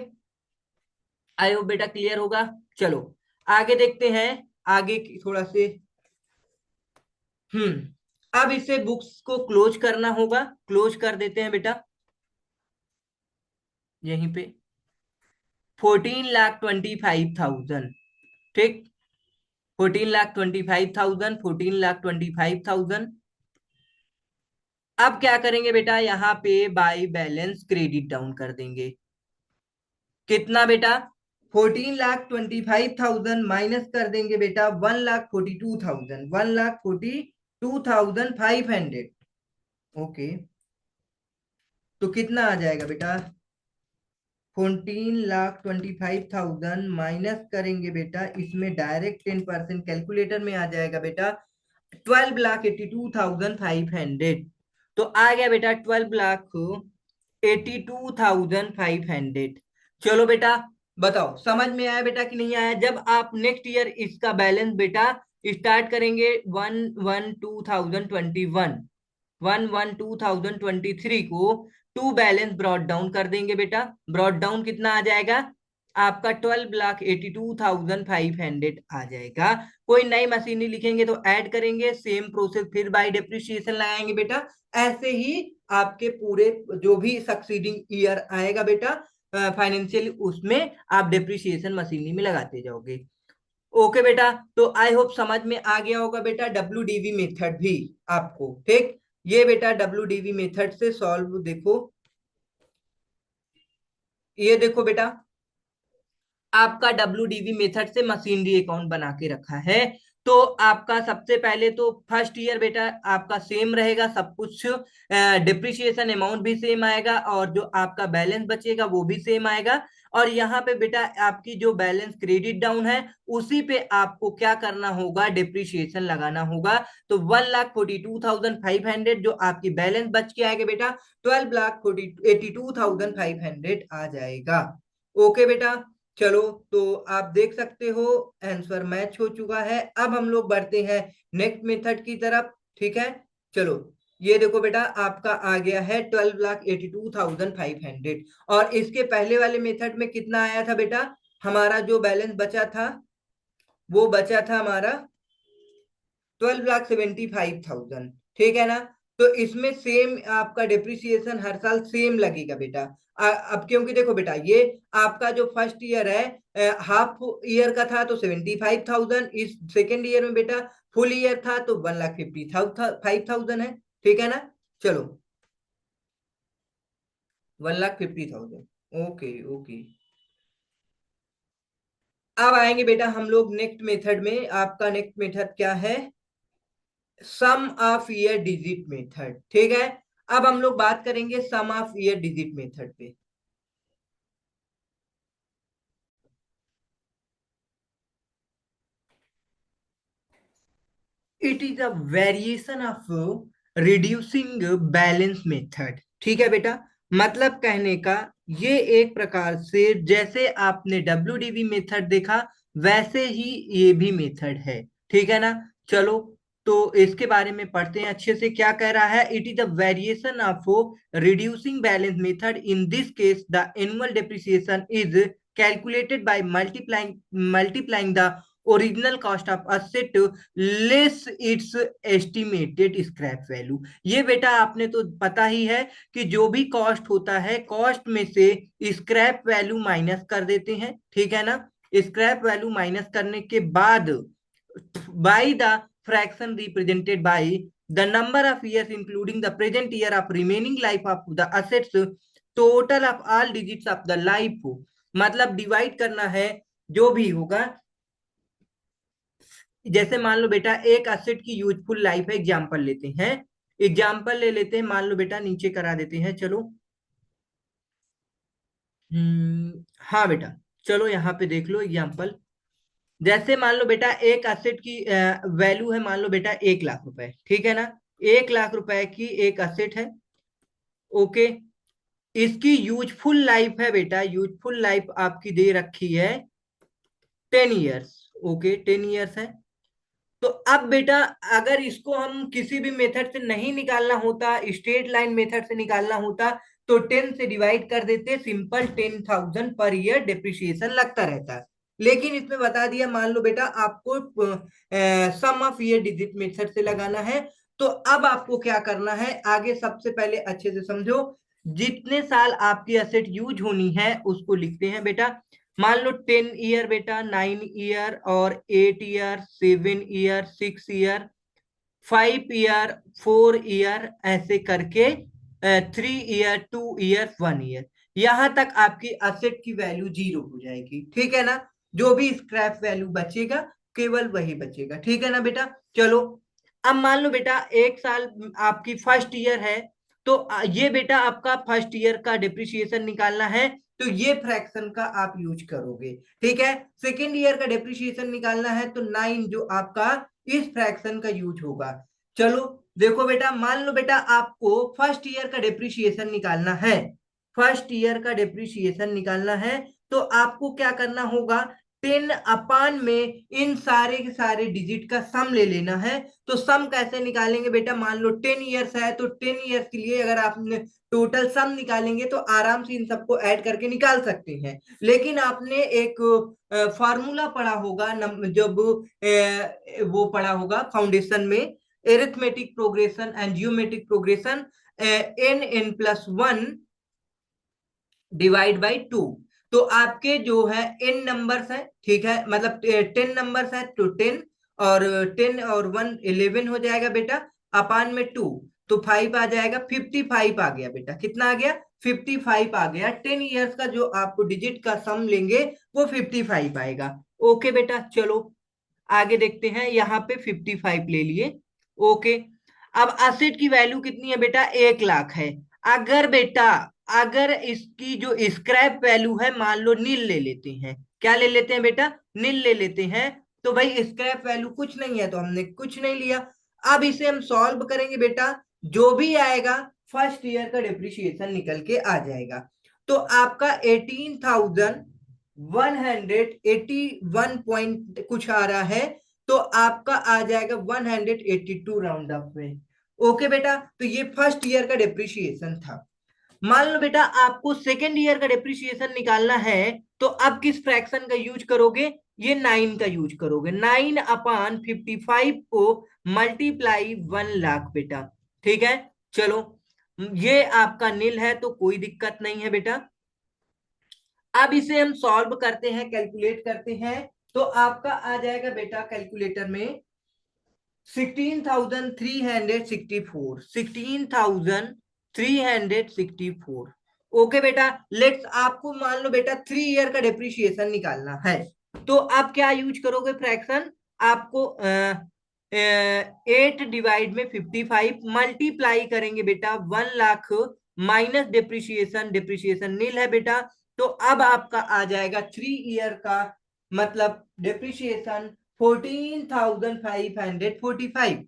आई होप बेटा क्लियर होगा। चलो, आगे देखते हैं। आगे थोड़ा से अब इसे बुक्स को क्लोज करना होगा। क्लोज कर देते हैं बेटा, यहीं पे 14,25,000। ठीक। 14,25,000, 14,25,000। अब क्या करेंगे बेटा? यहाँ पे बाय बैलेंस क्रेडिट डाउन कर देंगे। कितना बेटा? 14,25,000 माइनस कर देंगे बेटा 1,42,000, 1,42,500। ओके, तो कितना आ जाएगा बेटा? 14,25,000 माइनस करेंगे बेटा, इसमें डायरेक्ट 10% कैलकुलेटर में आ जाएगा बेटा 12,82,500। तो आ गया बेटा 12,82,500। चलो बेटा, बताओ समझ में आया बेटा कि नहीं आया? जब आप नेक्स्ट ईयर इसका बैलेंस बेटा स्टार्ट करेंगे 1/1/2021, 1/1/2023 को, टू बैलेंस ब्रॉड डाउन कर देंगे बेटा। ब्रॉड डाउन कितना आ जाएगा आपका 12,82,500 आ जाएगा। कोई नई मशीनरी लिखेंगे तो ऐड करेंगे, सेम प्रोसेस, फिर बाय डेप्रिसिएशन लगाएंगे बेटा। ऐसे ही आपके पूरे जो भी सक्सीडिंग ईयर आएगा बेटा फाइनेंशियल, उसमें आप डेप्रिसिएशन मशीनरी में लगाते जाओगे। ओके बेटा, तो आई होप समझ में आ गया होगा बेटा डब्ल्यू डी मेथड भी आपको। ठीक, ये बेटा डब्ल्यू डी मेथड से सॉल्व देखो, ये देखो बेटा आपका डब्ल्यू मेथड से मशीनरी अकाउंट बना के रखा है। तो आपका सबसे पहले तो फर्स्ट ईयर बेटा आपका सेम रहेगा सब कुछ, डिप्रिसिएशन अमाउंट भी सेम आएगा और जो आपका बैलेंस बचेगा वो भी सेम आएगा। और यहाँ पे बेटा आपकी जो बैलेंस क्रेडिट डाउन है उसी पे आपको क्या करना होगा, डिप्रिसिएशन लगाना होगा। तो 1,42,500 जो आपकी बैलेंस बच के आएगा बेटा 12,82,500 आ जाएगा। ओके बेटा, चलो, तो आप देख सकते हो आंसर मैच हो चुका है। अब हम लोग बढ़ते हैं नेक्स्ट मेथड की तरफ। ठीक है, चलो, ये देखो बेटा आपका आ गया है 12,82,500। और इसके पहले वाले मेथड में कितना आया था बेटा, हमारा जो बैलेंस बचा था वो बचा था हमारा 12,75,000। ठीक है ना। तो इसमें सेम आपका डिप्रिसिएशन हर साल सेम लगेगा बेटा। अब क्योंकि देखो बेटा ये आपका जो फर्स्ट ईयर है हाफ ईयर का था तो 75,000, इस सेकेंड ईयर में बेटा फुल ईयर था तो 1,50,000 है। ठीक है ना। चलो, 1,50,000। ओके ओके, अब आएंगे बेटा हम लोग नेक्स्ट मेथड में। आपका नेक्स्ट मेथड क्या है, सम ऑफ ईयर डिजिट मेथड। ठीक है, अब हम लोग बात करेंगे सम ऑफ ईयर डिजिट मेथड पे। It is a variation of reducing balance method. ठीक है बेटा, मतलब कहने का ये एक प्रकार से जैसे आपने डब्ल्यू मेथड देखा वैसे ही ये भी मेथड है। ठीक है ना। चलो, तो इसके बारे में पढ़ते हैं अच्छे से क्या कह रहा है। It is a variation of reducing balance method, in this case the annual depreciation is calculated by multiplying the original cost of asset less it's estimated scrap value. ये बेटा आपने तो पता ही है कि जो भी कॉस्ट होता है कॉस्ट में से स्क्रैप वैल्यू माइनस कर देते हैं। ठीक है ना। स्क्रैप वैल्यू माइनस करने के बाद by the fraction represented by the number of years including the present year of remaining life of the assets total of all digits of the life. मतलब डिवाइड करना है जो भी होगा। जैसे मान लो बेटा एक एसेट की यूजफुल लाइफ है, एग्जांपल लेते हैं, एग्जांपल ले लेते हैं, मान लो बेटा नीचे करा देते हैं, चलो। हाँ बेटा, चलो यहाँ पे देख लो एग्जांपल। जैसे मान लो बेटा एक एसेट की वैल्यू है, मान लो बेटा 1 लाख रुपए। ठीक है ना। 1 लाख रुपए की एक एसेट है। ओके, इसकी यूजफुल लाइफ है बेटा, यूजफुल लाइफ आपकी दे रखी है 10 ईयर्स। ओके, 10 ईयर्स है। तो अब बेटा अगर इसको हम किसी भी मेथड से नहीं निकालना होता, स्ट्रेट लाइन मेथड से निकालना होता, तो 10 से डिवाइड कर देते, सिंपल 10,000 पर ईयर डिप्रिसिएशन लगता रहता। लेकिन इसमें बता दिया मान लो बेटा आपको सम ऑफ ईयर डिजिट मेथड से लगाना है। तो अब आपको क्या करना है आगे, सबसे पहले अच्छे से समझो। जितने साल आपकी एसेट यूज होनी है उसको लिखते हैं बेटा। मान लो 10 ईयर बेटा, 9 ईयर और 8 year, 7 year, 6 year, 5 year, 4 year, ऐसे करके 3 ईयर, 2 ईयर, 1 ईयर, यहां तक आपकी असेट की वैल्यू जीरो हो जाएगी। ठीक है ना। जो भी स्क्रैप वैल्यू बचेगा केवल वही बचेगा। ठीक है ना बेटा। चलो, अब मान लो बेटा एक साल आपकी फर्स्ट ईयर है, तो ये बेटा आपका फर्स्ट ईयर का डिप्रिसिएशन निकालना है, तो ये फ्रैक्शन का आप यूज करोगे। ठीक है। सेकेंड ईयर का डिप्रिसिएशन निकालना है तो 9 जो आपका इस फ्रैक्शन का यूज होगा। चलो, देखो बेटा मान लो बेटा आपको फर्स्ट ईयर का डिप्रिसिएशन निकालना है, फर्स्ट ईयर का डिप्रिसिएशन निकालना है, तो आपको क्या करना होगा, 10 अपान में इन सारे के सारे डिजिट का सम ले लेना है। तो सम कैसे निकालेंगे बेटा, मान लो 10 ईयर्स है तो 10 ईयर्स के लिए अगर आपने टोटल सम निकालेंगे तो आराम से इन सबको ऐड करके निकाल सकते हैं। लेकिन आपने एक फार्मूला पढ़ा होगा जब वो पढ़ा होगा फाउंडेशन में, arithmetic progression and geometric progression, n+1 divide by 2। तो आपके जो है n नंबर्स है, ठीक है, मतलब 10 नंबर्स है तो 10, और 10 और 1 11 हो जाएगा बेटा, अपान में 2, तो 5 आ जाएगा, 55 आ गया बेटा। कितना आ गया? 55 आ गया। 10 ईयर्स का जो आप डिजिट का सम लेंगे वो 55 आएगा। ओके बेटा, चलो आगे देखते हैं। यहाँ पे 55 ले लिए। ओके, अब एसेट की वैल्यू कितनी है बेटा? 1 लाख है। अगर बेटा, अगर इसकी जो स्क्रैप वैल्यू है मान लो नील ले लेते हैं, क्या ले लेते हैं बेटा? नील ले लेते हैं। तो भाई स्क्रैप वैल्यू कुछ नहीं है तो हमने कुछ नहीं लिया। अब इसे हम सॉल्व करेंगे बेटा, जो भी आएगा फर्स्ट ईयर का डिप्रिसिएशन निकल के आ जाएगा। तो आपका 18,181 पॉइंट कुछ आ रहा है, तो आपका आ जाएगा 182 राउंड अप में। ओके बेटा, तो ये फर्स्ट ईयर का डिप्रिसिएशन था। मान लो बेटा आपको सेकेंड ईयर का डिप्रिसिएशन निकालना है, तो अब किस फ्रैक्शन का यूज करोगे? ये 9 का यूज करोगे। 9/55 को मल्टीप्लाई 1 लाख बेटा, ठीक है। चलो, ये आपका नील है तो कोई दिक्कत नहीं है बेटा। अब इसे हम सॉल्व करते हैं, कैलकुलेट करते हैं, तो आपका आ जाएगा बेटा कैलकुलेटर में 16,364, 16,364। ओके बेटा, लेट्स आपको मान लो बेटा 3 ईयर का डिप्रिसिएशन निकालना है, तो आप क्या यूज करोगे फ्रैक्शन? आपको 8/55 मल्टीप्लाई करेंगे बेटा 1 लाख माइनस डिप्रिसिएशन, डिप्रिसिएशन नील है बेटा। तो अब आपका आ जाएगा 3 ईयर का मतलब डिप्रिसिएशन 14,545।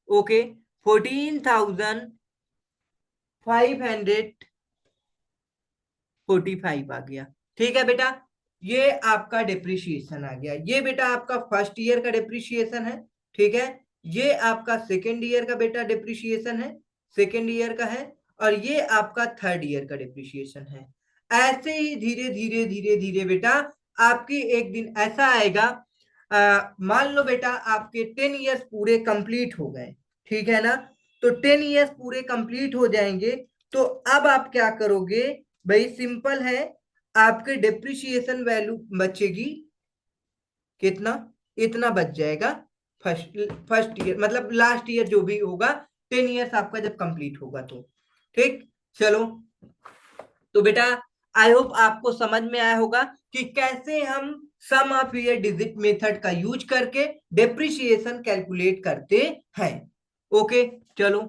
ओके, 14,545 आ गया। ठीक है बेटा, ये आपका डिप्रिसिएशन आ गया। ये बेटा आपका फर्स्ट ईयर का डिप्रिसिएशन है, ठीक है। ये आपका सेकेंड ईयर का बेटा डिप्रिसिएशन है, सेकेंड ईयर का है। और ये आपका थर्ड ईयर का डिप्रिसिएशन है। ऐसे ही धीरे धीरे धीरे धीरे बेटा आपकी एक दिन ऐसा आएगा, मान लो बेटा आपके 10 ईयर्स पूरे कंप्लीट हो गए, ठीक है ना। तो 10 ईयर्स पूरे कंप्लीट हो जाएंगे, तो अब आप क्या करोगे भाई? सिंपल है, आपके डिप्रिसिएशन वैल्यू बचेगी कितना? इतना बच जाएगा। फर्स्ट फर्स्ट ईयर मतलब लास्ट ईयर जो भी होगा, 10 ईयर्स आपका जब कंप्लीट होगा तो। ठीक, चलो, तो बेटा आई होप आपको समझ में आया होगा कि कैसे हम सम ऑफ ईयर डिजिट मेथड का यूज करके डिप्रिसिएशन कैलकुलेट करते हैं। ओके, चलो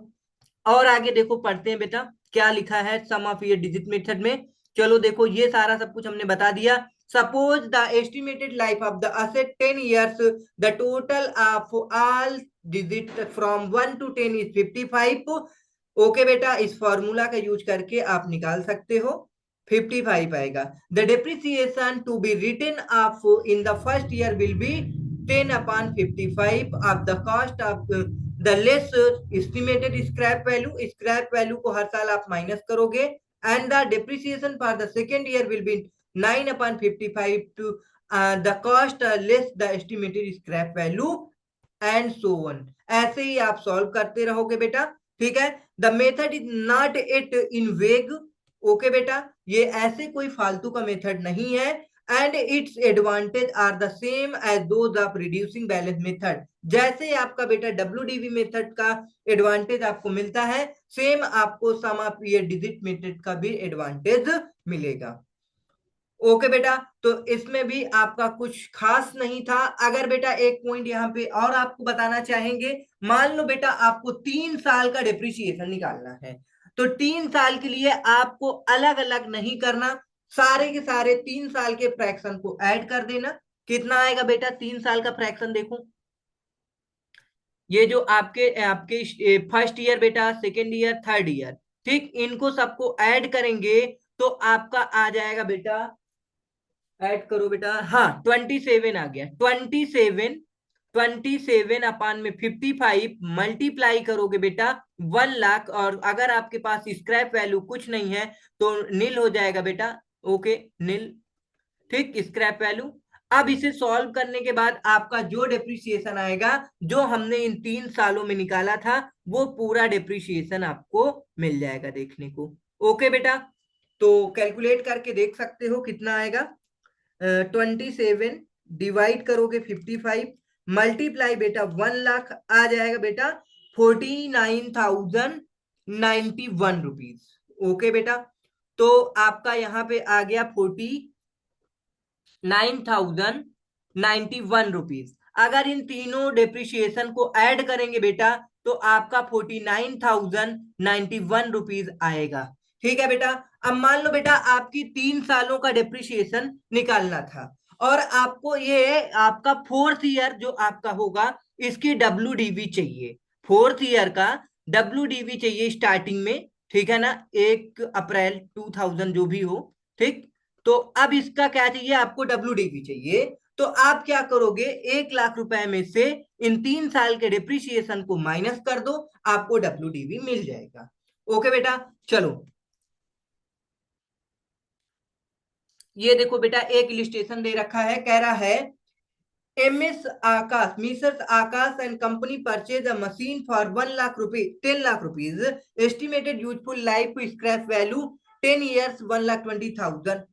और आगे देखो, पढ़ते हैं बेटा क्या लिखा है सम ऑफ ईयर डिजिट मेथड में। चलो देखो, ये सारा सब कुछ हमने बता दिया। Suppose the estimated life of the asset 10 years, the total of all digit from 1 to 10 is 55। Okay बेटा, इस फॉर्मूला का यूज करके आप निकाल सकते हो, 55 आएगा। The depreciation to be written off in the first year will be 10/55 of the cost of the less estimated scrap value. Scrap value को हर साल आप माइनस करोगे। And the depreciation for the second year will be 9/55 to the cost less the estimated scrap value and so on. ऐसे ही आप सॉल्व करते रहोगे बेटा, ठीक है। The method is not it इन वेग। ओके बेटा, ये ऐसे कोई फालतू का मेथड नहीं है। And its advantage are the same as those of reducing balance method. जैसे आपका बेटा डब्ल्यूडीवी मेथड का एडवांटेज आपको मिलता है, सेम आपको सम ऑफ ईयर डिजिट मेथड का भी एडवांटेज मिलेगा। ओके बेटा, तो इसमें भी आपका कुछ खास नहीं था। अगर बेटा एक पॉइंट यहाँ पे और आपको बताना चाहेंगे, मान लो बेटा आपको 3 साल का डिप्रिसिएशन निकालना है, तो 3 साल के लिए आपको अलग अलग नहीं करना, सारे के सारे 3 साल के फ्रैक्शन को ऐड कर देना। कितना आएगा बेटा 3 साल का फ्रैक्शन? देखो, ये जो आपके आपके फर्स्ट ईयर बेटा, सेकेंड ईयर, थर्ड ईयर, ठीक, इनको सबको ऐड करेंगे तो आपका आ जाएगा बेटा ऐड करो बेटा, हाँ 27 आ गया। 27 अपान में 55 मल्टीप्लाई करोगे बेटा 1 लाख, और अगर आपके पास स्क्रैप वैल्यू कुछ नहीं है तो नील हो जाएगा बेटा। ओके, नील। ठीक, स्क्रैप वैल्यू। अब इसे सॉल्व करने के बाद आपका जो डिप्रिसिएशन आएगा, जो हमने इन 3 सालों में निकाला था, वो पूरा डिप्रिसिएशन आपको मिल जाएगा देखने को। ओके बेटा, तो कैलकुलेट करके देख सकते हो कितना आएगा। 27 डिवाइड करोगे 55, मल्टीप्लाई बेटा 1 लाख, आ जाएगा बेटा 49,091 रुपीज। ओके बेटा, तो आपका यहाँ पे आ गया 49,091 रुपीज। अगर इन तीनों डेप्रिसिएशन को ऐड करेंगे बेटा तो आपका 49,091 रुपीज आएगा। ठीक है बेटा। अब मान लो बेटा आपकी 3 सालों का डेप्रिसिएशन निकालना था, और आपको ये आपका 4th ईयर जो आपका होगा इसकी डब्ल्यू चाहिए। 4th ईयर का डब्ल्यू चाहिए स्टार्टिंग में, ठीक है ना, 1 अप्रैल 2000 जो भी हो। ठीक, तो अब इसका क्या चाहिए आपको, डब्ल्यू चाहिए। तो आप क्या करोगे, 1 लाख रुपए में से इन 3 साल के डिप्रिसिएशन को माइनस कर दो, आपको डब्ल्यू मिल जाएगा। ओके बेटा, चलो ये देखो बेटा एक इलिस्ट्रेशन दे रखा है, कह रहा है MS Akash, Mrs Akash and company purchase a machine for 1 lakh rupees, 10 lakh rupees, estimated useful life scrap value 10 years 1,20,000।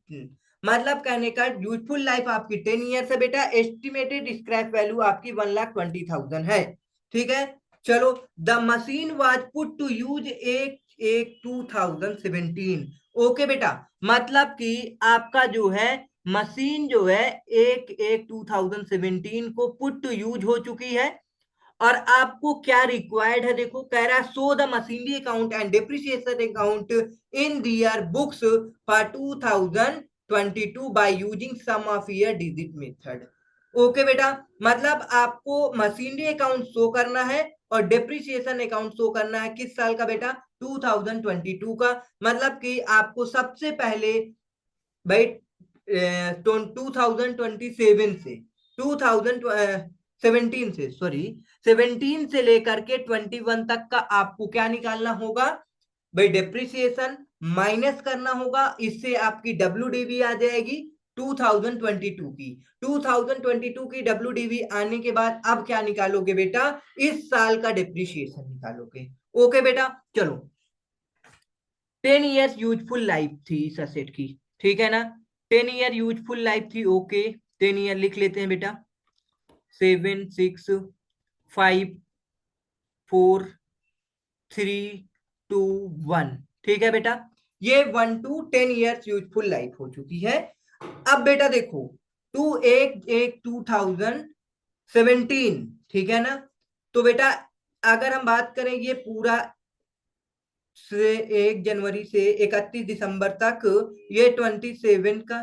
मतलब कहने का यूजफुल लाइफ आपकी 10 ईयर्स है बेटा, एस्टिमेटेड स्क्रैप वैल्यू आपकी 1,20,000 है। ठीक है, चलो। The machine was put to use एक एक 2017। ओके बेटा, मतलब कि आपका जो है मशीन जो है 1/1/2017 को पुट टू यूज हो चुकी है। और आपको क्या रिक्वायर्ड है, देखो कह रहा है show the machinery account and depreciation account in their books for 2022 by using sum of year digit method. Okay बेटा, मतलब आपको मशीनरी अकाउंट शो करना है और डिप्रिसिएशन अकाउंट शो करना है किस साल का बेटा, 2022 का। मतलब कि आपको सबसे पहले भाई 2027 से 2017 से, सॉरी 17 से लेकर के 21 तक का आपको क्या निकालना होगा भाई, डेप्रिसिएशन माइनस करना होगा। इससे आपकी डब्ल्यू आ जाएगी 2022 की। 2022 की डब्ल्यू आने के बाद अब क्या निकालोगे बेटा, इस साल का डेप्रिसिएशन निकालोगे। ओके बेटा, चलो 10 ईयर्स यूजफुल लाइफ थी इस असेट की, ठीक है ना, 10 ईयर यूजफुल लाइफ थी। ओके, 10 ईयर लिख लेते हैं बेटा, 7, 6, 5, 4, 3, 2, 1। ठीक है बेटा, ये 1 to 10 ईयर्स यूजफुल लाइफ हो चुकी है। अब बेटा देखो 2017, ठीक है ना, तो बेटा अगर हम बात करें ये पूरा से 1 जनवरी से 31 दिसंबर तक, ये 27 का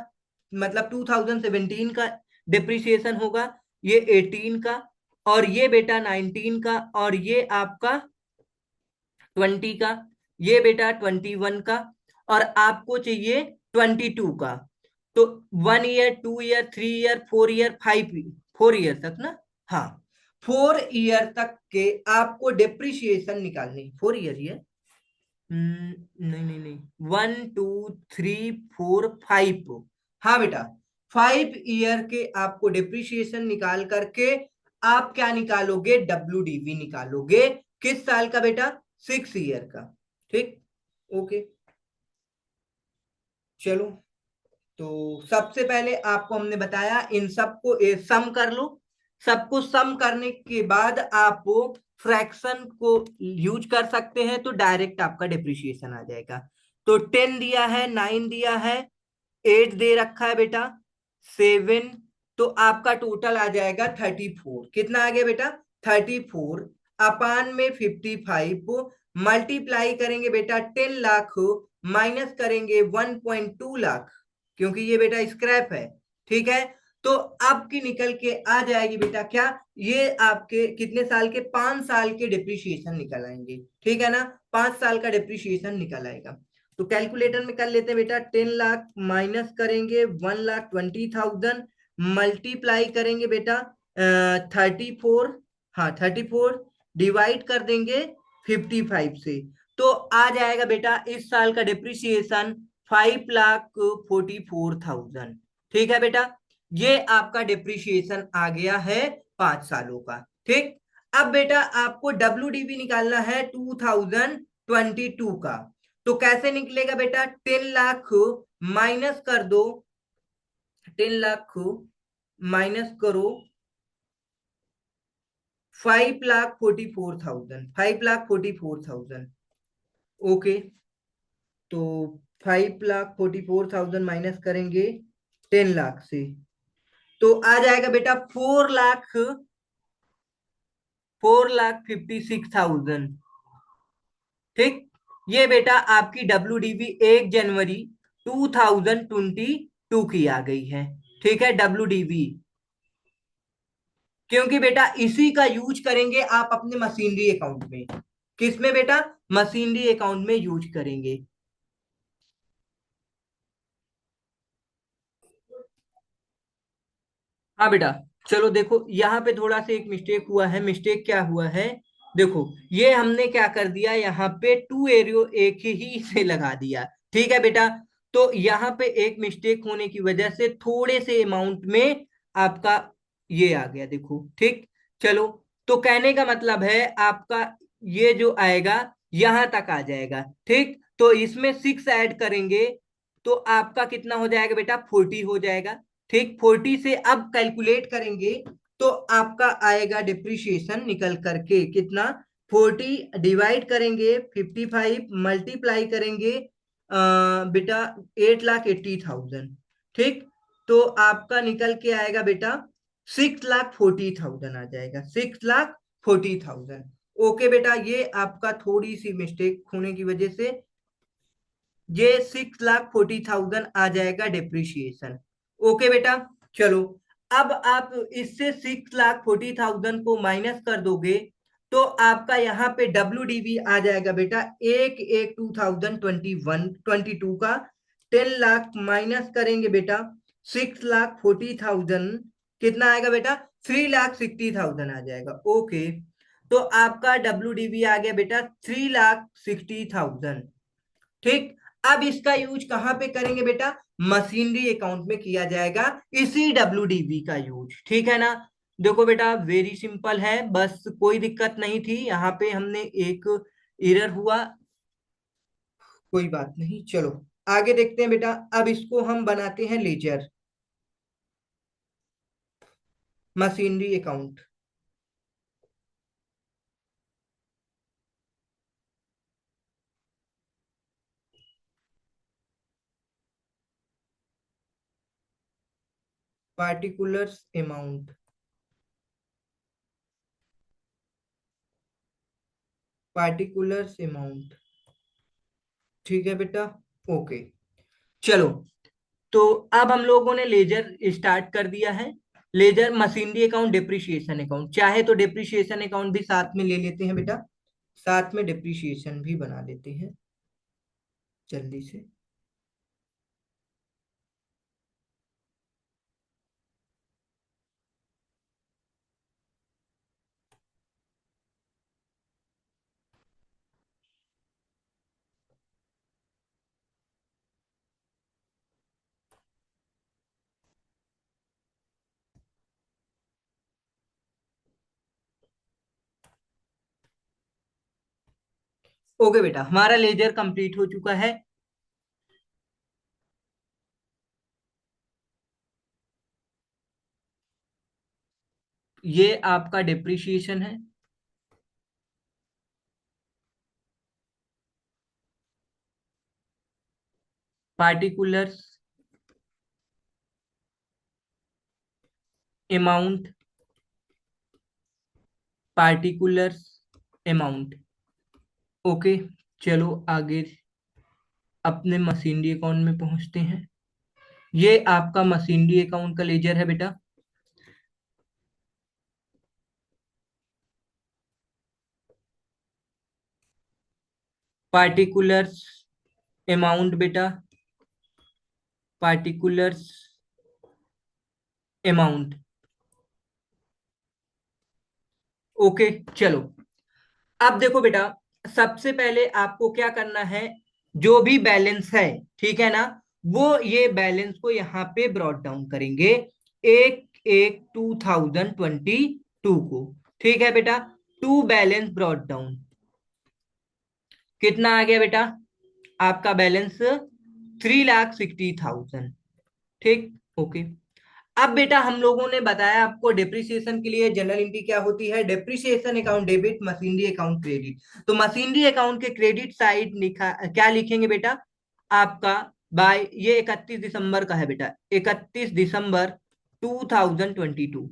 मतलब 2017 का डिप्रिसिएशन होगा, ये 18 का, और ये बेटा 19 का, और ये आपका 20 का, ये बेटा 21 का, और आपको चाहिए 22 का। तो 1 year, 2 year, 3 year, 4 year, 4 year तक ना, हाँ 4 ईयर तक के आपको डिप्रिसिएशन निकालनी, 4 ईयर ही है। नहीं नहीं नहीं, 1, 2, 3, 4, 5। हाँ बेटा, 5 ईयर के आपको डिप्रिसिएशन निकाल करके आप क्या निकालोगे, डब्ल्यू निकालोगे किस साल का बेटा, 6 ईयर का। ठीक, ओके, चलो। तो सबसे पहले आपको हमने बताया इन सबको सम कर लो। सबको सम करने के बाद आप फ्रैक्शन को यूज कर सकते हैं, तो डायरेक्ट आपका डिप्रिसिएशन आ जाएगा। तो 10 दिया है, 9 दिया है, 8 दे रखा है बेटा, 7, तो आपका टोटल आ जाएगा 34। कितना आ गया बेटा, 34 अपान में 55, मल्टीप्लाई करेंगे बेटा 10 लाख, माइनस करेंगे 1.2 लाख, क्योंकि ये बेटा स्क्रैप है। ठीक है, तो आपकी निकल के आ जाएगी बेटा क्या, ये आपके कितने साल के, 5 साल के डिप्रिसिएशन निकल आएंगे। ठीक है ना, 5 साल का डिप्रिसिएशन निकल आएगा। तो कैलकुलेटर में कर लेते हैं बेटा, 10 लाख माइनस करेंगे 1,20,000, मल्टीप्लाई करेंगे बेटा 34, हाँ 34, डिवाइड कर देंगे 55 से। तो आ जाएगा बेटा इस साल का डिप्रिसिएशन 5,44,000। ठीक है बेटा, ये आपका डिप्रिसिएशन आ गया है 5 सालों का। ठीक, अब बेटा आपको डब्ल्यू निकालना है 2022 का। तो कैसे निकलेगा बेटा, 10 लाख माइनस कर दो, 10 लाख माइनस करो 5,44,000, 5,44,000। ओके, तो 5,44,000 माइनस करेंगे 10 लाख से, तो आ जाएगा बेटा 4,56,000। ठीक, ये बेटा आपकी डब्ल्यू 1 जनवरी 2022 की आ गई है। ठीक है, डब्ल्यू, क्योंकि बेटा इसी का यूज करेंगे आप अपने मशीनरी अकाउंट में। किसमें बेटा, मशीनरी अकाउंट में यूज करेंगे। हाँ बेटा, चलो देखो यहाँ पे थोड़ा सा एक मिस्टेक हुआ है। मिस्टेक क्या हुआ है, देखो ये हमने क्या कर दिया, यहाँ पे टू एरियो एक ही से लगा दिया। ठीक है बेटा, तो यहाँ पे एक मिस्टेक होने की वजह से थोड़े से अमाउंट में आपका ये आ गया, देखो। ठीक, चलो, तो कहने का मतलब है आपका ये जो आएगा यहाँ तक आ जाएगा। ठीक, तो इसमें 6 ऐड करेंगे तो आपका कितना हो जाएगा बेटा, 40 हो जाएगा। ठीक, 40 से अब कैलकुलेट करेंगे तो आपका आएगा डिप्रिशिएशन निकल करके कितना, 40 डिवाइड करेंगे 55, मल्टीप्लाई करेंगे बेटा 8,80,000। ठीक, तो आपका निकल के आएगा बेटा 6,40,000 आ जाएगा, 6,40,000। ओके बेटा, ये आपका थोड़ी सी मिस्टेक होने की वजह से ये 6,40,000 आ जाएगा डिप्रिशिएशन। ओके बेटा, चलो, अब आप इससे 6,40,000 को माइनस कर दोगे तो आपका यहाँ पे डब्ल्यू आ जाएगा बेटा 1/1/2022 का। 10 लाख माइनस करेंगे बेटा 6,40,000, कितना आएगा बेटा, 3,60,000 आ जाएगा। ओके, तो आपका डब्ल्यू आ गया बेटा 3,60,000। ठीक, अब इसका यूज कहां पे करेंगे बेटा, मशीनरी अकाउंट में किया जाएगा, इसी डब्ल्यू का यूज। ठीक है ना, देखो बेटा वेरी सिंपल है, बस कोई दिक्कत नहीं थी, यहाँ पे हमने एक एरर हुआ, कोई बात नहीं। चलो आगे देखते हैं बेटा, अब इसको हम बनाते हैं ledger machinery account. Particulars amount, particulars amount. ठीक है बेटा, ओके, चलो, तो अब हम लोगों ने लेजर स्टार्ट कर दिया है। Ledger machinery account, depreciation account, चाहे तो डिप्रिशिएशन अकाउंट भी साथ में ले लेते हैं बेटा, साथ में डिप्रिशिएशन भी बना लेते हैं जल्दी से। ओके बेटा, हमारा लेजर कंप्लीट हो चुका है। ये आपका डिप्रिशिएशन है, particulars amount, particulars amount. Okay, चलो आगे अपने मशीनरी अकाउंट में पहुंचते हैं। ये आपका मशीनरी अकाउंट का लेजर है बेटा, पार्टिकुलर्स अमाउंट बेटा, पार्टिकुलर्स अमाउंट। ओके चलो। अब देखो बेटा, सबसे पहले आपको क्या करना है, जो भी बैलेंस है, ठीक है ना, वो ये बैलेंस को यहाँ पे ब्रॉट डाउन करेंगे, एक एक 2022 को। ठीक है बेटा, टू बैलेंस ब्रॉट डाउन, कितना आ गया बेटा आपका बैलेंस, 3,60,000। ठीक। ओके। अब बेटा हम लोगों ने बताया आपको डिप्रिसिएशन के लिए जनरल एंट्री क्या होती है, depreciation account debit, machinery account credit. तो मशीनरी अकाउंट के क्रेडिट साइड लिखा क्या लिखेंगे बेटा आपका, बाय ये 31 दिसंबर का है बेटा, 31 दिसंबर 2022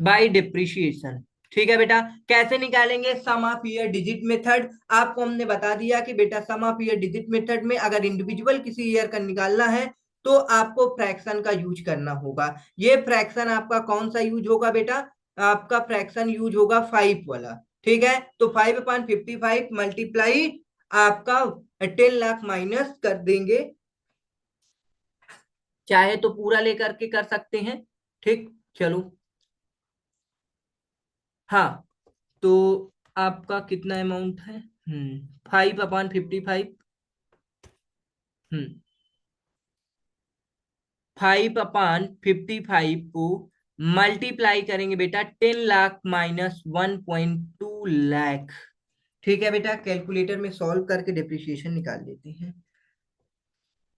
बाय डिप्रिसिएशन। ठीक है बेटा, कैसे निकालेंगे, सम ऑफ ईयर डिजिट मेथड। आपको हमने बता दिया कि बेटा सम ऑफ ईयर डिजिट मेथड में अगर इंडिविजुअल किसी ईयर का निकालना है तो आपको फ्रैक्शन का यूज करना होगा। ये फ्रैक्शन आपका कौन सा यूज होगा बेटा, आपका फ्रैक्शन यूज होगा 5 वाला। ठीक है, तो 5/55 मल्टीप्लाई आपका 10 लाख माइनस कर देंगे, चाहे तो पूरा लेकर के कर सकते हैं। ठीक। चलो। हाँ, तो आपका कितना अमाउंट है, 5/55। 5/55 को मल्टीप्लाई करेंगे बेटा 10 लाख माइनस 1.2 लाख। ठीक है बेटा, कैलकुलेटर में सॉल्व करके डिप्रिसिएशन निकाल लेते हैं।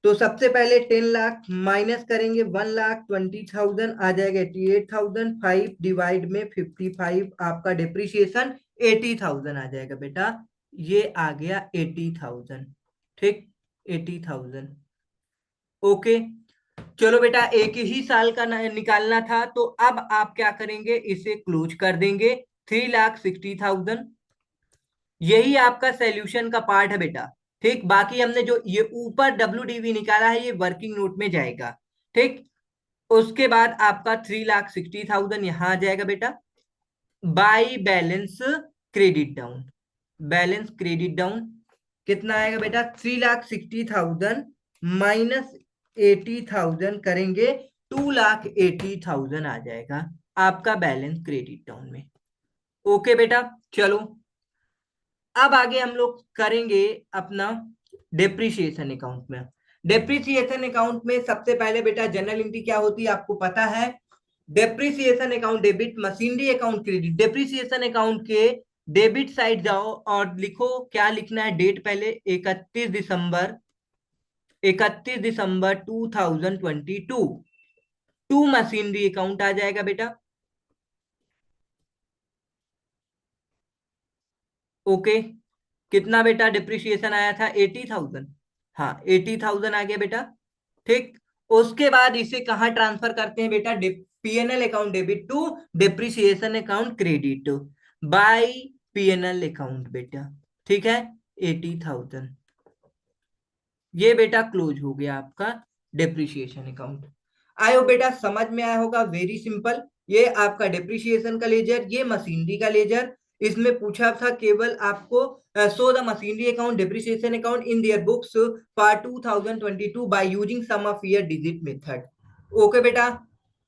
तो सबसे पहले 10 लाख माइनस करेंगे 1,20,000, आ जाएगा 88,000। 5 डिवाइड में 55, आपका डिप्रिसिएशन 80,000 आ जाएगा बेटा, ये आ गया 80,000। ठीक, 80,000। ओके। चलो बेटा, एक ही साल का निकालना था, तो अब आप क्या करेंगे, इसे क्लोज कर देंगे, 3,60,000। यही आपका सॉल्यूशन का पार्ट है बेटा। ठीक, बाकी हमने जो ये ऊपर डब्ल्यू निकाला है ये वर्किंग नोट में जाएगा। ठीक, उसके बाद आपका 3,60,000 यहां आ जाएगा बेटा, by balance credit down. Balance credit down कितना आएगा बेटा, 3,60,000 माइनस 80,000 करेंगे, 2,80,000 आ जाएगा आपका बैलेंस क्रेडिट डाउन में। ओके बेटा। चलो, अब आगे हम लोग करेंगे अपना डेप्रिसिएशन अकाउंट में। डेप्रिसिएशन अकाउंट में सबसे पहले बेटा जनरल एंट्री क्या होती है आपको पता है, depreciation account debit, machinery account credit. Depreciation account के डेबिट साइड जाओ और लिखो, क्या लिखना है, डेट पहले 31 दिसंबर, 31 दिसंबर 2022, टू मशीनरी अकाउंट आ जाएगा बेटा। ओके, कितना बेटा डिप्रिसिएशन आया था, 80,000। हाँ, 80,000 आ गया बेटा। ठीक, उसके बाद इसे कहाँ ट्रांसफर करते हैं बेटा, PNL account debit to depreciation account credit by PNL account बेटा। ठीक है, 80,000। ये बेटा क्लोज हो गया आपका डिप्रिसिएशन अकाउंट। आयो बेटा समझ में आया होगा, वेरी सिंपल। ये आपका डिप्रिसिएशन का लेजर, ये मशीनरी का लेजर। इसमें पूछा था केवल आपको, show the machinery account depreciation account in their books for 2022 by using sum of year digit method. Okay बेटा,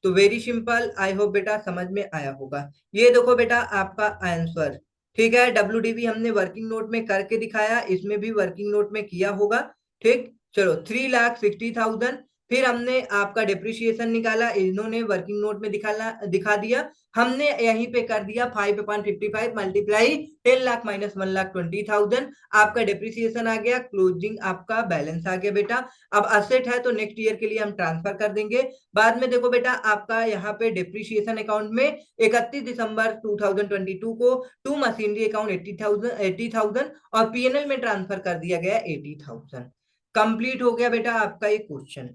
तो वेरी सिंपल, आई होप बेटा समझ में आया होगा। ये देखो बेटा आपका आंसर। ठीक है, डब्ल्यू हमने वर्किंग नोट में करके दिखाया, इसमें भी वर्किंग नोट में किया होगा। ठीक, चलो 3,60,000। फिर हमने आपका डिप्रिसिएशन निकाला, इन्होंने वर्किंग नोट में दिखा दिया, हमने यहीं पे कर दिया 5/55 मल्टीप्लाई 10 लाख माइनस 1,20,000। आपका डिप्रिसिएशन आ गया, क्लोजिंग आपका बैलेंस आ गया बेटा। अब असेट है तो नेक्स्ट ईयर के लिए हम ट्रांसफर कर देंगे। बाद में देखो बेटा आपका यहाँ पे डिप्रिसिएशन अकाउंट में 31 दिसंबर 2022 को टू मशीनरी अकाउंट 80,000 और पीएनएल में ट्रांसफर कर दिया गया 80,000। कंप्लीट हो गया बेटा आपका ये क्वेश्चन।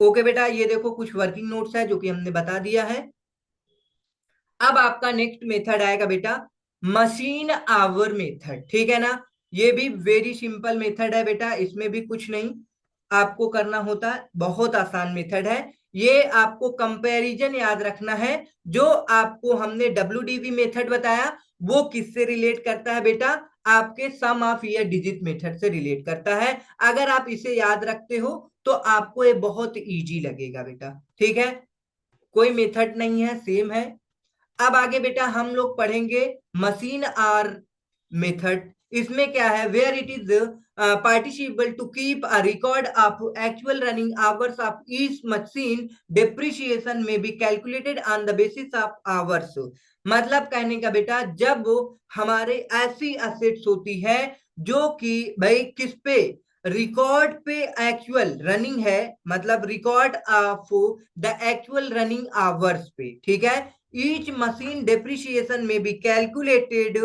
ओके बेटा, ये देखो कुछ वर्किंग नोट्स है जो कि हमने बता दिया है। अब आपका नेक्स्ट मेथड आएगा बेटा मशीन आवर मेथड। ठीक है ना, ये भी वेरी सिंपल मेथड है बेटा, इसमें भी कुछ नहीं आपको करना होता, बहुत आसान मेथड है। ये आपको कंपैरिजन याद रखना है, जो आपको हमने डब्ल्यूडीवी मेथड बताया वो किससे रिलेट करता है बेटा, आपके सम ऑफ ईयर डिजिट मेथड से रिलेट करता है। अगर आप इसे याद रखते हो तो आपको ये बहुत इजी लगेगा बेटा, ठीक है, कोई मेथड नहीं है, सेम है। अब आगे बेटा हम लोग पढ़ेंगे मशीन आर मेथड। इसमें क्या है, where it is practicable to keep a record of actual running hours of each machine, depreciation में be calculated on the basis of hours. मतलब कहने का बेटा, जब हमारे ऐसी एसेट्स होती है जो कि भाई किस पे, रिकॉर्ड पे एक्चुअल रनिंग है, मतलब record of the actual running hours पे, ठीक है, each machine depreciation may be calculated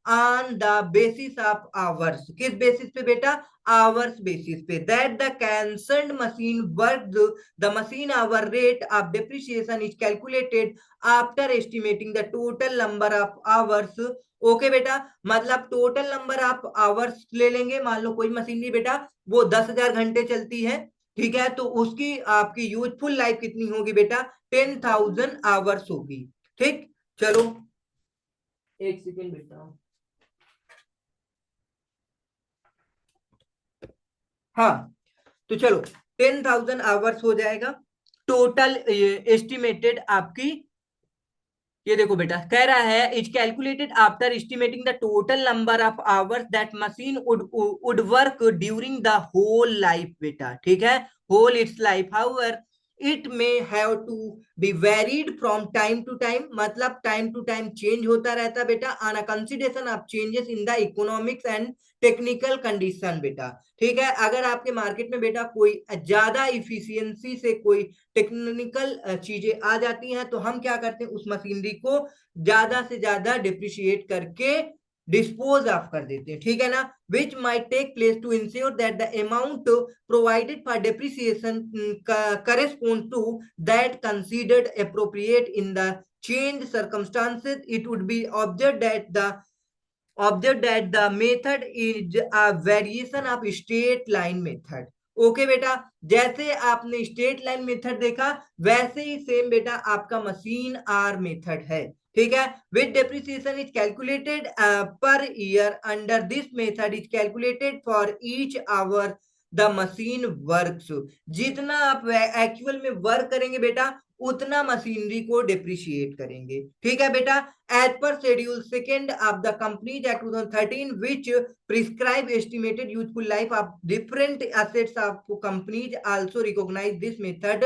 on the basis of hours। किस बेसिस पे बेटा, आवर्स बेसिस पे। That the concerned machine worked, the machine hour rate of depreciation is calculated after estimating the total number of hours। Okay बेटा, मतलब टोटल नंबर ऑफ आवर्स ले लेंगे। मान लो कोई मशीनरी बेटा वो 10,000 घंटे चलती है, ठीक है, तो उसकी आपकी यूजफुल लाइफ कितनी होगी बेटा, 10,000 आवर्स होगी। ठीक, चलो एक सेकेंड बेटा, हाँ, तो चलो 10,000 आवर्स हो जाएगा टोटल एस्टिमेटेड आपकी। ये देखो बेटा कह रहा है is calculated after estimating the total number of hours that machine would work during the whole life बेटा, ठीक है, whole its life. However it may have to be varied from time to time, मतलब टाइम टू टाइम चेंज होता रहता बेटा, on a consideration of changes in the economics and technical condition बेटा, ठीक है। अगर आपके मार्केट में बेटा कोई ज्यादा इफिशियंसी से कोई टेक्निकल चीजें आ जाती हैं तो हम क्या करते हैं, उस मशीनरी को ज्यादा से ज्यादा डिप्रिशिएट करके डिस्पोज ऑफ कर देते हैं, ठीक है ना। Which might take place to ensure that the amount provided for depreciation correspond to that considered appropriate in the change circumstances. It would be observe that the method is a variation of straight line method। Okay बेटा, जैसे आपने स्ट्रेट लाइन मेथड देखा वैसे ही सेम बेटा आपका मशीन आर मेथड है, ठीक है। With depreciation is calculated per year, under this method is calculated for each hour the machine works. जितना आप एक्चुअल में वर्क करेंगे बेटा उतना मशीनरी को डिप्रिशिएट करेंगे, ठीक है बेटा। As per schedule second of the companies act 2013 which prescribe estimated useful life of different assets of companies also recognize this method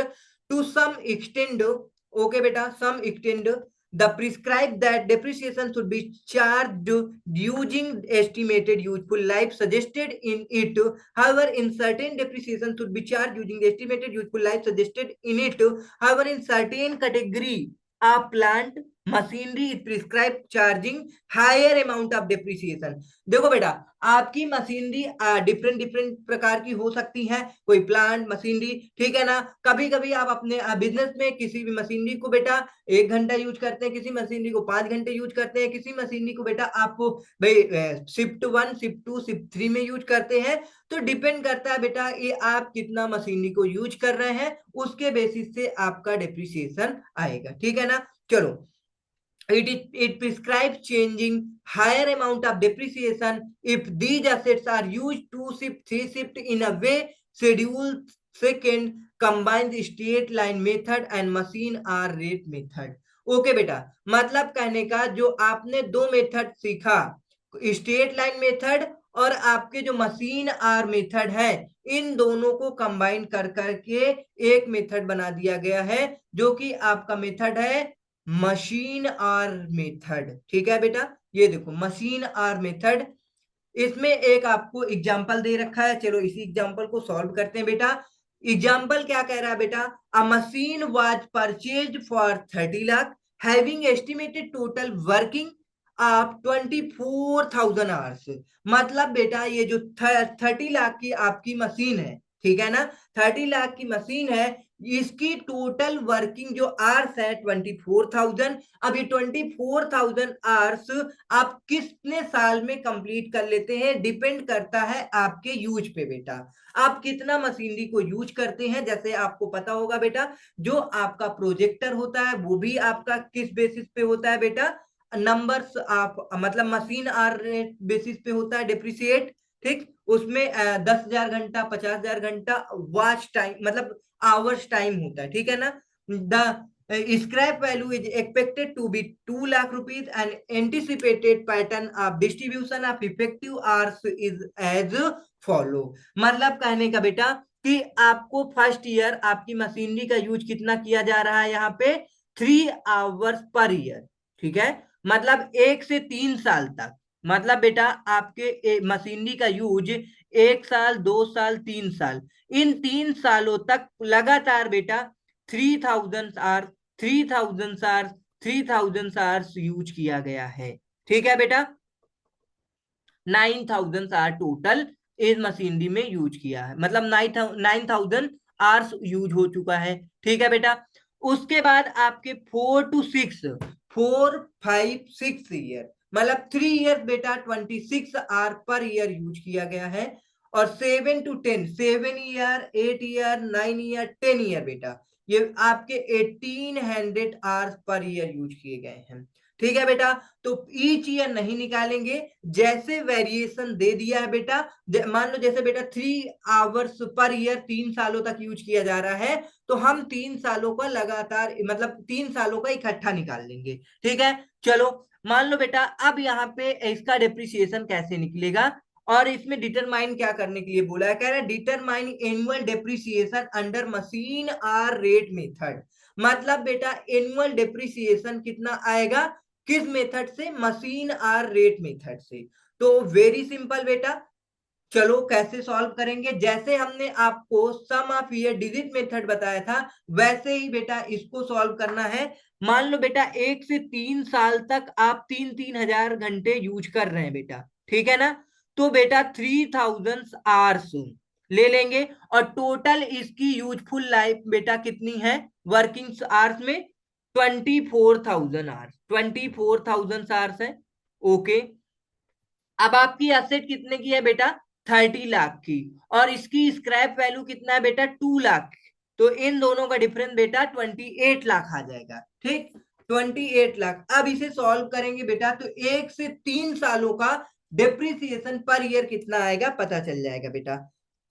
to some extent. Okay बेटा, some extent the prescribed that depreciation should be charged using estimated useful life suggested in it। However, in certain depreciation should be charged using the estimated useful life suggested in it। However, in certain category of plant machinery is prescribed charging higher amount of depreciation। देखो बेटा आपकी मशीनरी डिफरेंट डिफरेंट प्रकार की हो सकती है, कोई प्लांट मशीनरी, ठीक है ना। कभी कभी आप अपने बिजनेस में किसी भी मशीनरी को बेटा 1 घंटा यूज करते हैं, किसी मशीनरी को 5 घंटे यूज करते हैं, किसी मशीनरी को बेटा आपको भाई शिफ्ट 1 शिफ्ट 2 शिफ्ट 3 में यूज करते हैं। तो डिपेंड करता है बेटा ये आप कितना मशीनरी को यूज कर रहे हैं, उसके बेसिस से आपका डिप्रिसिएशन आएगा, ठीक है ना। चलो, it prescribes changing higher amount of depreciation if these assets are used 2 shift 3 shift in a way schedule second combines straight line method and machine or rate method। Okay बेटा, मतलब कहने का जो आपने दो मेथड सीखा, स्ट्रेट लाइन मेथड और आपके जो मशीन आर मेथड है, इन दोनों को कंबाइन कर करके एक मेथड बना दिया गया है जो कि आपका मेथड है मशीन आर मेथड, ठीक है बेटा। ये देखो मशीन आर मेथड, इसमें एक आपको एग्जांपल दे रखा है, चलो इसी एग्जांपल को सॉल्व करते हैं बेटा। एग्जांपल क्या कह रहा है बेटा, अ machine was purchased for 30 lakh having estimated total working of 24,000 hours. मतलब बेटा ये जो 30 लाख की आपकी मशीन है, ठीक है ना, 30 लाख की मशीन है, इसकी टोटल वर्किंग जो आवर्स है 24,000। अब ये 24,000 आवर्स आप कितने साल में कंप्लीट कर लेते हैं डिपेंड करता है आपके यूज पे बेटा, आप कितना मशीनरी को यूज करते हैं। जैसे आपको पता होगा बेटा जो आपका प्रोजेक्टर होता है वो भी आपका किस बेसिस पे होता है बेटा, नंबर्स आप मतलब मशीन आर रेट बेसिस पे होता है डिप्रिसिएट। ठीक, उसमें 10,000 घंटा, 50,000 घंटा वॉच टाइम मतलब आवर्स टाइम होता है। ठीक है ना। The scrap value is expected to be 2 lakh rupees and anticipated pattern of distribution of effective hours is as follow. मतलब कहने का बेटा कि आपको फर्स्ट ईयर आपकी मशीनरी का यूज कितना किया जा रहा है यहाँ पे, 3 आवर्स पर ईयर। ठीक है, मतलब 1 से 3 साल तक। मतलब बेटा आपके मशीनरी का यूज 1 साल, 2 साल, 3 साल, इन 3 सालों तक लगातार बेटा 3,000 आवर्स, 3,000 आवर्स, 3,000 आवर्स यूज किया गया है। ठीक है बेटा, 9,000 आवर टोटल इस मशीनरी में यूज किया है, मतलब 9,000 आवर्स यूज हो चुका है। ठीक है बेटा, उसके बाद आपके 4 to 6, 4, 5, 6 ईयर, मतलब 3 ईयर बेटा 26 आवर पर ईयर यूज किया गया है। और 7 to 10, 7 year, 8 year, 9 year, 10 year बेटा ये आपके 1,800 आवर्स पर ईयर यूज किए गए हैं। ठीक है बेटा, तो ईच ईयर नहीं निकालेंगे, जैसे वेरिएशन दे दिया है बेटा। मान लो जैसे बेटा 3 आवर्स पर ईयर 3 सालों तक यूज किया जा रहा है, तो हम 3 सालों का लगातार मतलब 3 सालों का इकट्ठा निकाल लेंगे। ठीक है, चलो मान लो बेटा अब यहाँ पे इसका डिप्रिसिएशन कैसे निकलेगा, और इसमें डिटरमाइन क्या करने के लिए बोला है, कह रहा है determine annual depreciation under machine hour rate method. मतलब बेटा एनुअल डिप्रिसिएशन कितना आएगा, किस मेथड से, मशीन आर रेट मेथड से। तो वेरी सिंपल बेटा, चलो कैसे सॉल्व करेंगे, जैसे हमने आपको सम ऑफ ईयर डिजिट मेथड बताया था वैसे ही बेटा इसको सॉल्व करना है। मान लो बेटा 1 से 3 साल तक आप 3,000 घंटे यूज कर रहे हैं बेटा। ठीक है ना, तो बेटा 3,000 आवर्स ले लेंगे, और टोटल इसकी यूजफुल लाइफ बेटा कितनी है वर्किंग आवर्स में, 24,000 आवर्स, 24,000 आवर्स है। ओके, अब आपकी एसेट कितने की है बेटा, 30 लाख की, और इसकी स्क्रैप वैल्यू कितना है बेटा, 2 लाख। तो इन दोनों का डिफरेंस बेटा 28 लाख आ जाएगा। ठीक, 28 लाख। अब इसे सॉल्व करेंगे बेटा तो 1 से 3 सालों का डिप्रिसिएशन पर ईयर कितना आएगा पता चल जाएगा बेटा।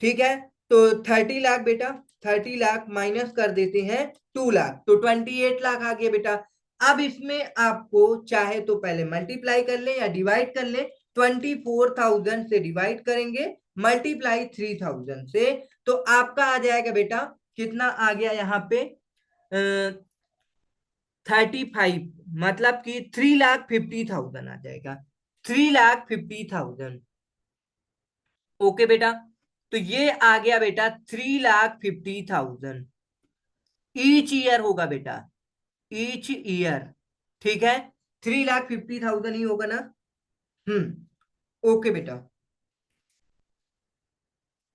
ठीक है, तो 30 लाख बेटा, 30 लाख माइनस कर देते हैं 2 लाख, तो 28 लाख आ गया बेटा। अब इसमें आपको चाहे तो पहले मल्टीप्लाई कर ले या डिवाइड कर ले। 24,000 से डिवाइड करेंगे, मल्टीप्लाई 3,000 से, तो आपका आ जाएगा बेटा कितना आ गया यहाँ पे, 35, मतलब कि 3,50,000 आ जाएगा, 3,50,000। ओके बेटा, तो ये आ गया बेटा 3,50,000 ईच ईयर होगा बेटा, ईच ईयर। ठीक है, 3,50,000 ही होगा ना। ओके बेटा,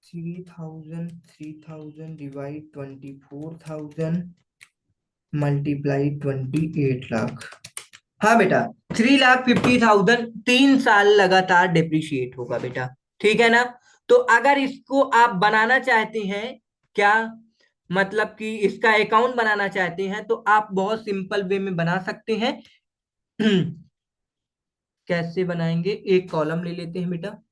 3,000 डिवाइड 24,000 मल्टीप्लाई 28 लाख। हाँ बेटा, 3,50,000 3 साल लगातार डिप्रिशिएट होगा बेटा। ठीक है ना, तो अगर इसको आप बनाना चाहते हैं क्या, मतलब कि इसका अकाउंट बनाना चाहते हैं तो आप बहुत सिंपल वे में बना सकते हैं। कैसे बनाएंगे, एक कॉलम ले लेते हैं बेटा।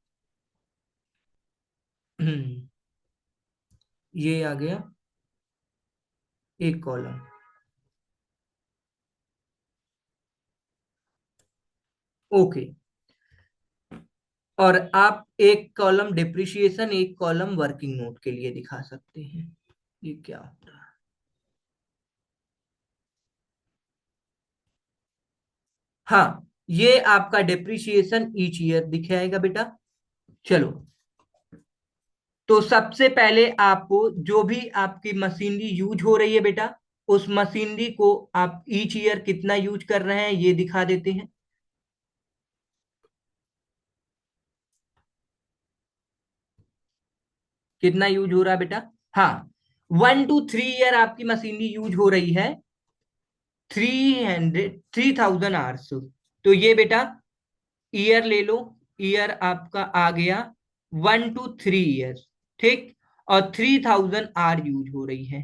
ये आ गया एक कॉलम। ओके, और आप एक कॉलम डिप्रिशिएशन, एक कॉलम वर्किंग नोट के लिए दिखा सकते हैं। ये क्या होता है, हाँ, ये आपका डिप्रिशिएशन ईच ईयर दिखाएगा बेटा। चलो, तो सबसे पहले आपको जो भी आपकी मशीनरी यूज हो रही है बेटा, उस मशीनरी को आप ईच ईयर कितना यूज कर रहे हैं ये दिखा देते हैं। कितना यूज हो रहा है बेटा, हाँ, 1 to 3 ईयर आपकी मशीनरी यूज हो रही है, 3,000 आवर्स। तो ये बेटा ईयर ले लो, ईयर आपका आ गया 1 to 3 ईयर। ठीक, और 3,000 आवर यूज हो रही है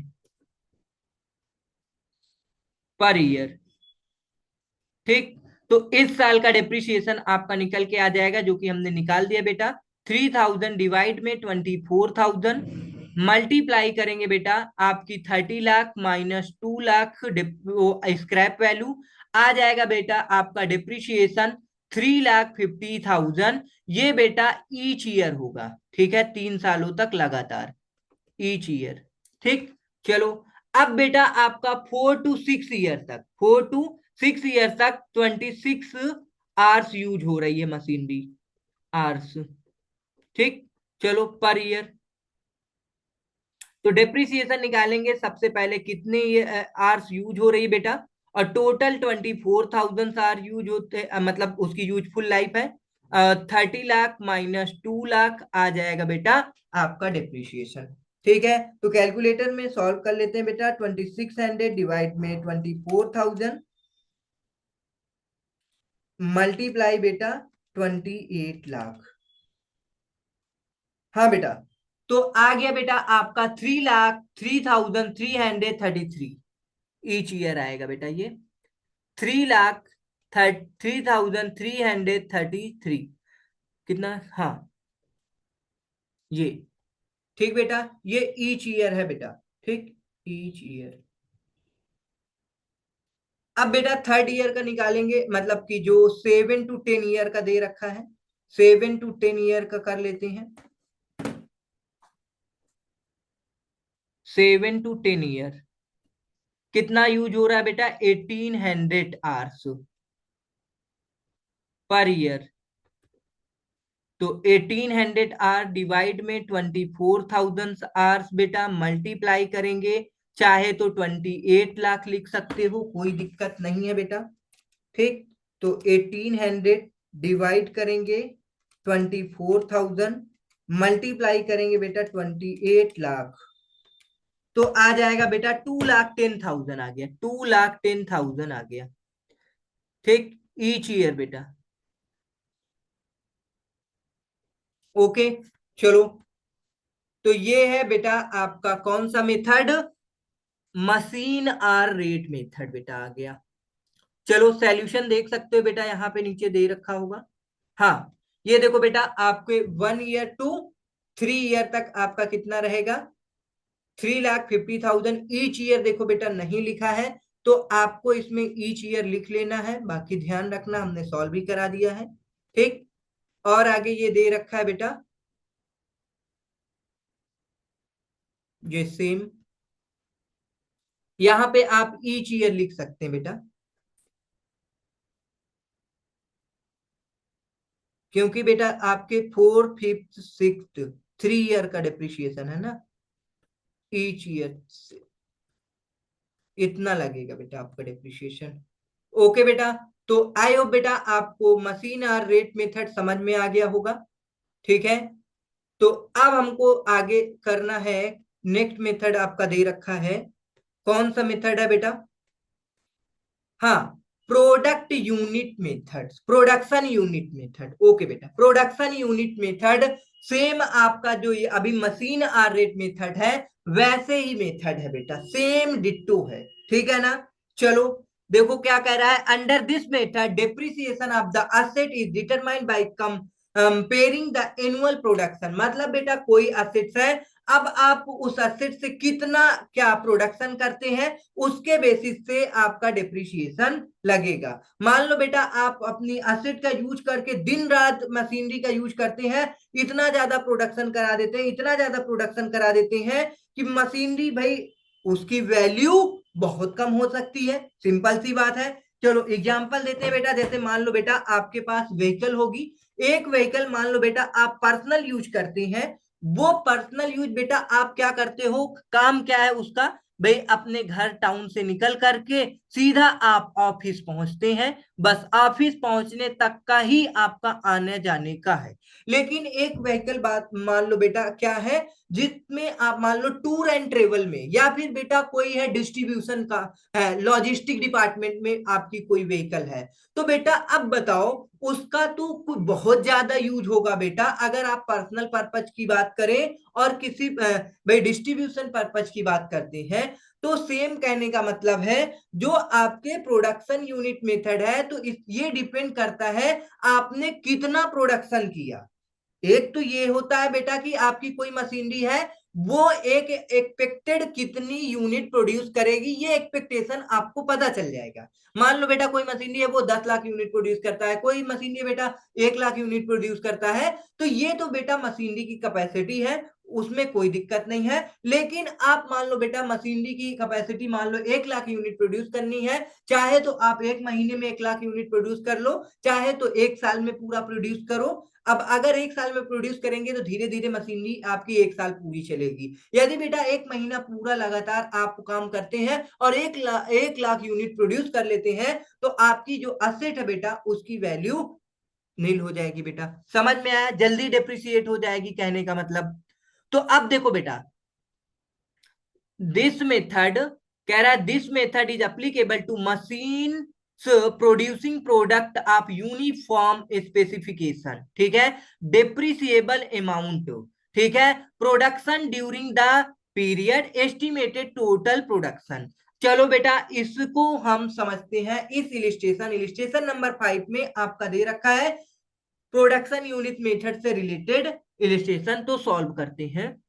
पर ईयर। ठीक, तो इस साल का डिप्रिसिएशन आपका निकल के आ जाएगा, जो कि हमने निकाल दिया बेटा। 3000 डिवाइड में 24,000, मल्टीप्लाई करेंगे बेटा आपकी 30 lakh minus 2 lakh scrap value, आ जाएगा बेटा आपका डिप्रिसिएशन 3,50,000। ये बेटा ईच ईयर होगा, ठीक है, 3 सालों तक लगातार, ईच ईयर। ठीक, चलो। अब बेटा आपका 4 to 6 ईयर तक, 4 to 6 ईयर तक 26 आवर्स यूज हो रही है मशीनरी, आवर्स। ठीक, चलो, पर ईयर। तो डेप्रिसिएशन निकालेंगे सबसे पहले, कितने आवर्स यूज हो रही है बेटा, और टोटल 24,000 आवर यूज होते मतलब उसकी यूजफुल लाइफ है। 30 लाख माइनस 2 लाख आ जाएगा बेटा आपका डेप्रिसिएशन। ठीक है, तो कैलकुलेटर में सॉल्व कर लेते हैं बेटा। 2600 डिवाइड में 24,000 मल्टीप्लाई बेटा 28 लाख। हाँ बेटा, तो आ गया बेटा आपका 3,03,333 ईच ईयर आएगा बेटा ये। 3,03,333 कितना, हाँ, ये। ठीक बेटा, ये ईच ईयर है बेटा। ठीक, ईच ईयर। अब बेटा थर्ड ईयर का निकालेंगे, मतलब कि जो 7 to 10 ईयर का दे रखा है, 7 to 10 ईयर का कर लेते हैं। 7 to 10 ईयर कितना यूज हो रहा है बेटा, 1800 आवर्स पर ईयर। तो 1800 आवर डिवाइड में 24,000 आवर्स बेटा, मल्टीप्लाई करेंगे, चाहे तो 28 लाख लिख सकते हो, कोई दिक्कत नहीं है बेटा। ठीक, तो 1800 डिवाइड करेंगे 24,000, मल्टीप्लाई करेंगे बेटा 28 लाख, तो आ जाएगा बेटा 2,10,000 आ गया, 2,10,000 आ गया। ठीक, ईच ईयर बेटा। ओके, चलो। तो ये है बेटा आपका कौन सा method, machine hour rate method बेटा आ गया। चलो, सॉल्यूशन देख सकते हो बेटा, यहाँ पे नीचे दे रखा होगा। हाँ, ये देखो बेटा, आपके 1 ईयर टू 3 ईयर तक आपका कितना रहेगा, 3,50,000 ईच ईयर। देखो बेटा नहीं लिखा है, तो आपको इसमें ईच ईयर लिख लेना है, बाकी ध्यान रखना हमने सॉल्व भी करा दिया है। ठीक, और आगे ये दे रखा है बेटा, ये सेम, यहाँ पे आप ईच ईयर लिख सकते हैं बेटा, क्योंकि बेटा आपके 4th 5th 6th 3 ईयर का डिप्रिशिएशन है ना, ईच ईयर इतना लगेगा बेटा आपका डिप्रिशिएशन। ओके बेटा, तो आई होप बेटा आपको मशीन और रेट मेथड समझ में आ गया होगा। ठीक है, तो अब हमको आगे करना है, नेक्स्ट मेथड आपका दे रखा है, कौन सा मेथड है बेटा, हाँ, product unit method, production unit method. Okay बेटा, प्रोडक्शन यूनिट मेथड सेम आपका जो ये अभी मशीन आर रेट मेथड है, वैसे ही मेथड है बेटा, सेम डिट्टो है। ठीक है ना, चलो। देखो क्या कह रहा है, under this method depreciation of the asset is determined by comparing the annual production. मतलब बेटा कोई असेट्स है, अब आप उस असेट से कितना क्या प्रोडक्शन करते हैं, उसके बेसिस से आपका डिप्रिशिएशन लगेगा। मान लो बेटा आप अपनी असेट का यूज करके दिन रात मशीनरी का यूज करते हैं, इतना ज्यादा प्रोडक्शन करा देते हैं, इतना ज्यादा प्रोडक्शन करा देते हैं कि मशीनरी भाई उसकी वैल्यू बहुत कम हो सकती है, सिंपल सी बात है। चलो एग्जांपल देते हैं बेटा, जैसे मान लो बेटा आपके पास व्हीकल होगी, एक व्हीकल मान लो बेटा आप पर्सनल यूज करते हैं, वो पर्सनल यूज बेटा आप क्या करते हो, काम क्या है उसका, भाई अपने घर टाउन से निकल करके सीधा आप ऑफिस पहुंचते हैं, बस ऑफिस पहुंचने तक का ही आपका आने जाने का है। लेकिन एक व्हीकल बात मान लो बेटा क्या है, जिसमें आप मान लो टूर एंड ट्रेवल में, या फिर बेटा कोई है डिस्ट्रीब्यूशन का है, लॉजिस्टिक डिपार्टमेंट में आपकी कोई व्हीकल है, तो बेटा अब बताओ उसका तो बहुत ज्यादा यूज होगा बेटा। अगर आप पर्सनल पर्पज की बात करें और किसी भाई डिस्ट्रीब्यूशन पर्पज की बात करते हैं, तो सेम कहने का मतलब है जो आपके प्रोडक्शन यूनिट मेथड है, तो ये डिपेंड करता है आपने कितना प्रोडक्शन किया। एक तो ये होता है बेटा कि आपकी कोई मशीनरी है, वो एक एक्सपेक्टेड कितनी यूनिट प्रोड्यूस करेगी, ये एक्सपेक्टेशन आपको पता चल जाएगा। मान लो बेटा कोई मशीनरी है वो 10 लाख यूनिट प्रोड्यूस करता है, कोई मशीनरी है बेटा 1 लाख यूनिट प्रोड्यूस करता है, तो ये तो बेटा मशीनरी की कैपेसिटी है, उसमें कोई दिक्कत नहीं है। लेकिन आप मान लो बेटा मशीनरी की कैपेसिटी मान लो 1 लाख यूनिट प्रोड्यूस करनी है, चाहे तो आप एक महीने में 1 लाख यूनिट प्रोड्यूस कर लो, चाहे तो एक साल में पूरा प्रोड्यूस करो। अब अगर एक साल में प्रोड्यूस करेंगे तो धीरे धीरे मशीनरी आपकी एक साल पूरी चलेगी। यदि बेटा एक महीना पूरा लगातार आप काम करते हैं और 1 लाख यूनिट प्रोड्यूस कर लेते हैं, तो आपकी जो असेट है बेटा उसकी वैल्यू नील हो जाएगी बेटा। समझ में आया? जल्दी डेप्रिसिएट हो जाएगी कहने का मतलब। तो अब देखो बेटा, दिस मेथड कह रहा है this method is applicable to machine producing product of uniform specification, ठीक है, डेप्रिसिएबल अमाउंट, ठीक है, production during the period, estimated total production. चलो बेटा इसको हम समझते हैं। इस इलिस्ट्रेशन नंबर 5 में आपका दे रखा है प्रोडक्शन यूनिट मेथड से रिलेटेड इलिस्ट्रेशन, तो सॉल्व करते हैं।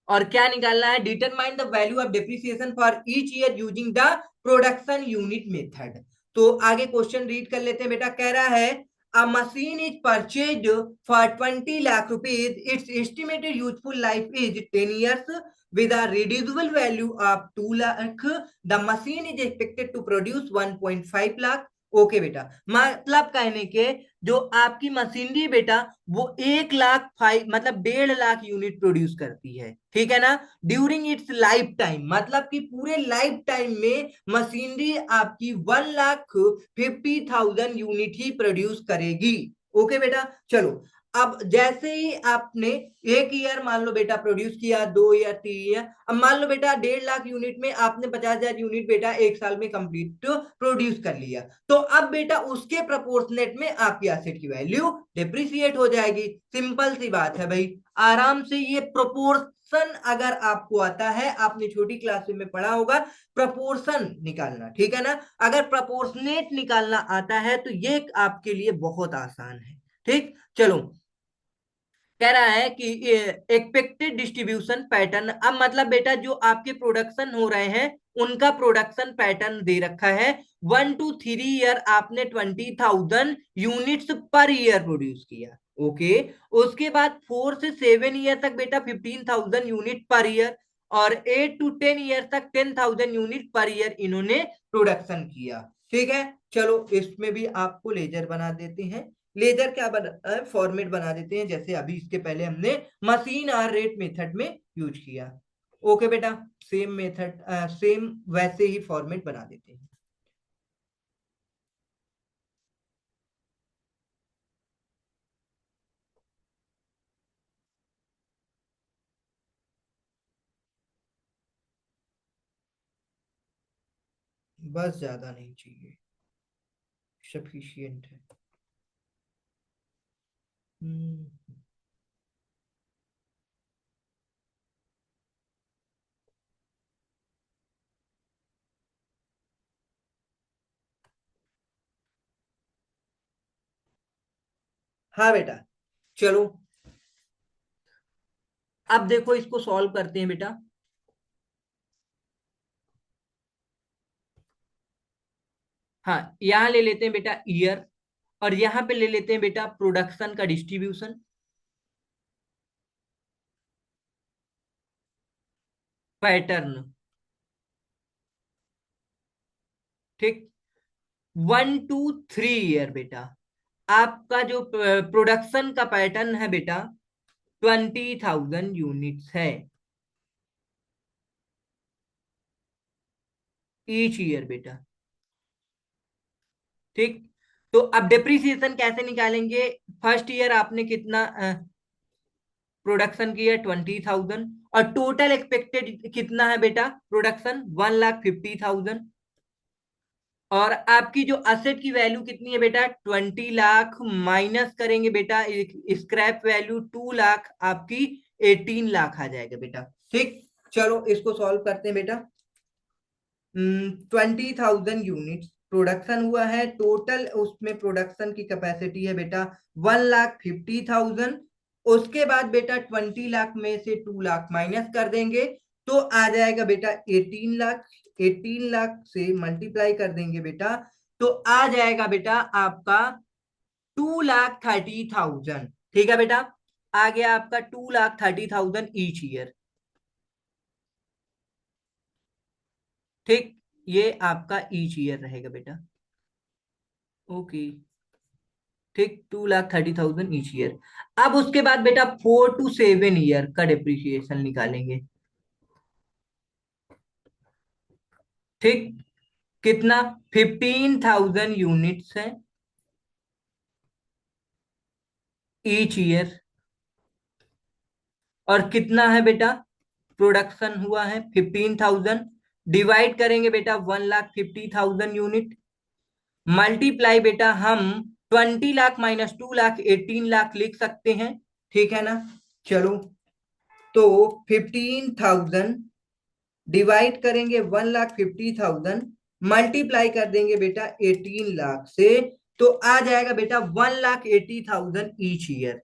और क्या निकालना है? Determine the value of depreciation for each year using the production unit method. तो आगे क्वेश्चन रीड कर लेते हैं बेटा। कह रहा है अ machine is purchased for 20 lakh rupees, it's estimated useful life is 10 years with a reducible value of 2 lakh, the machine is expected to produce 1.5 lakh। Okay बेटा, मतलब कहने के जो आपकी मशीनरी बेटा वो 1 लाख 5 मतलब 1.5 लाख यूनिट प्रोड्यूस करती है, ठीक है ना, ड्यूरिंग इट्स लाइफ टाइम, मतलब कि पूरे लाइफ टाइम में मशीनरी आपकी 1,50,000 यूनिट ही प्रोड्यूस करेगी। ओके बेटा, चलो अब जैसे ही आपने एक ईयर मान लो बेटा प्रोड्यूस किया, 2 ईयर 3 ईयर, अब मान लो बेटा 1.5 लाख यूनिट में आपने 50,000 यूनिट बेटा एक साल में कंप्लीट प्रोड्यूस कर लिया, तो अब बेटा उसके प्रपोर्शनेट में आपकी एसेट की वैल्यू डिप्रिसिएट हो जाएगी। सिंपल सी बात है भाई, आराम से ये प्रोपोर्शन अगर आपको आता है, आपने छोटी क्लास में पढ़ा होगा प्रपोर्शन निकालना, ठीक है ना, अगर प्रपोर्शनेट निकालना आता है तो ये आपके लिए बहुत आसान है। ठीक, चलो कह रहा है कि एक्सपेक्टेड डिस्ट्रीब्यूशन पैटर्न, अब मतलब बेटा जो आपके प्रोडक्शन हो रहे हैं उनका प्रोडक्शन पैटर्न दे रखा है। 1 to 3 ईयर आपने 20,000 यूनिट्स पर ईयर प्रोड्यूस किया, ओके। उसके बाद 4 से 7 ईयर तक बेटा 15,000 यूनिट पर ईयर, और 8 to 10 ईयर तक 10,000 यूनिट पर ईयर इन्होंने प्रोडक्शन किया। ठीक है, चलो इसमें भी आपको लेजर बना देते हैं। लेजर क्या बना फॉर्मेट बना देते हैं जैसे अभी इसके पहले हमने मशीन आर रेट मेथड में यूज किया। ओके बेटा, सेम मेथड सेम वैसे ही फॉर्मेट बना देते हैं। बस ज्यादा नहीं चाहिए, सफिशियंट है। हम्म, हाँ बेटा, चलो अब देखो इसको सॉल्व करते हैं बेटा। हाँ, यहाँ ले लेते हैं बेटा ईयर, और यहाँ पे ले लेते हैं बेटा प्रोडक्शन का डिस्ट्रीब्यूशन पैटर्न। ठीक, 1 to 3 ईयर बेटा आपका जो प्रोडक्शन का पैटर्न है बेटा 20,000 यूनिट्स है ईच ईयर बेटा। ठीक, तो अब डिप्रिसिएशन कैसे निकालेंगे? फर्स्ट ईयर आपने कितना प्रोडक्शन किया? 20,000, और टोटल एक्सपेक्टेड कितना है बेटा प्रोडक्शन? 1,50,000, और आपकी जो असेट की वैल्यू कितनी है बेटा, 20 लाख, माइनस करेंगे बेटा स्क्रैप वैल्यू 2 लाख, आपकी 18 लाख आ जाएगा बेटा। ठीक, चलो इसको सॉल्व करते हैं बेटा। 20,000 यूनिट प्रोडक्शन हुआ है टोटल, उसमें प्रोडक्शन की कैपेसिटी है बेटा 1,50,000। उसके बाद बेटा 20 लाख में से 2 लाख माइनस कर देंगे तो आ जाएगा बेटा 18 लाख। 18 लाख से मल्टीप्लाई कर देंगे बेटा तो आ जाएगा बेटा आपका 2,30,000। ठीक है बेटा, आ गया आपका 2,30,000 ईच ईयर। ठीक, ये आपका ईच ईयर रहेगा बेटा। ओके, ठीक, 2,30,000 ईच ईयर। अब उसके बाद बेटा 4 to 7 ईयर का डिप्रिसिएशन निकालेंगे। ठीक, कितना, 15,000 यूनिट्स है ईच ईयर, और कितना है बेटा प्रोडक्शन हुआ है 15,000, डिवाइड करेंगे बेटा 1,50,000 यूनिट, मल्टीप्लाई बेटा हम 20 लाख माइनस 2 लाख 18 लाख लिख सकते हैं। ठीक है ना, चलो तो 15,000 डिवाइड करेंगे 1,50,000, मल्टीप्लाई कर देंगे बेटा 18 लाख से तो आ जाएगा बेटा 1,80,000 ईच ईयर।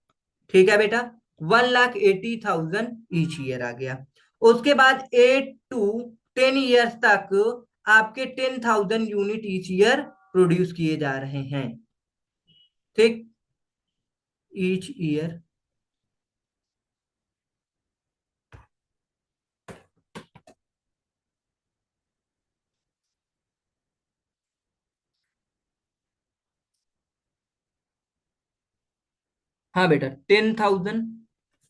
ठीक है बेटा, 1,80,000 ईच ईयर आ गया। उसके बाद 8 to 10 ईयर्स तक आपके 10,000 यूनिट ईच ईयर प्रोड्यूस किए जा रहे हैं। ठीक, ईच ईयर। हाँ बेटा, 10,000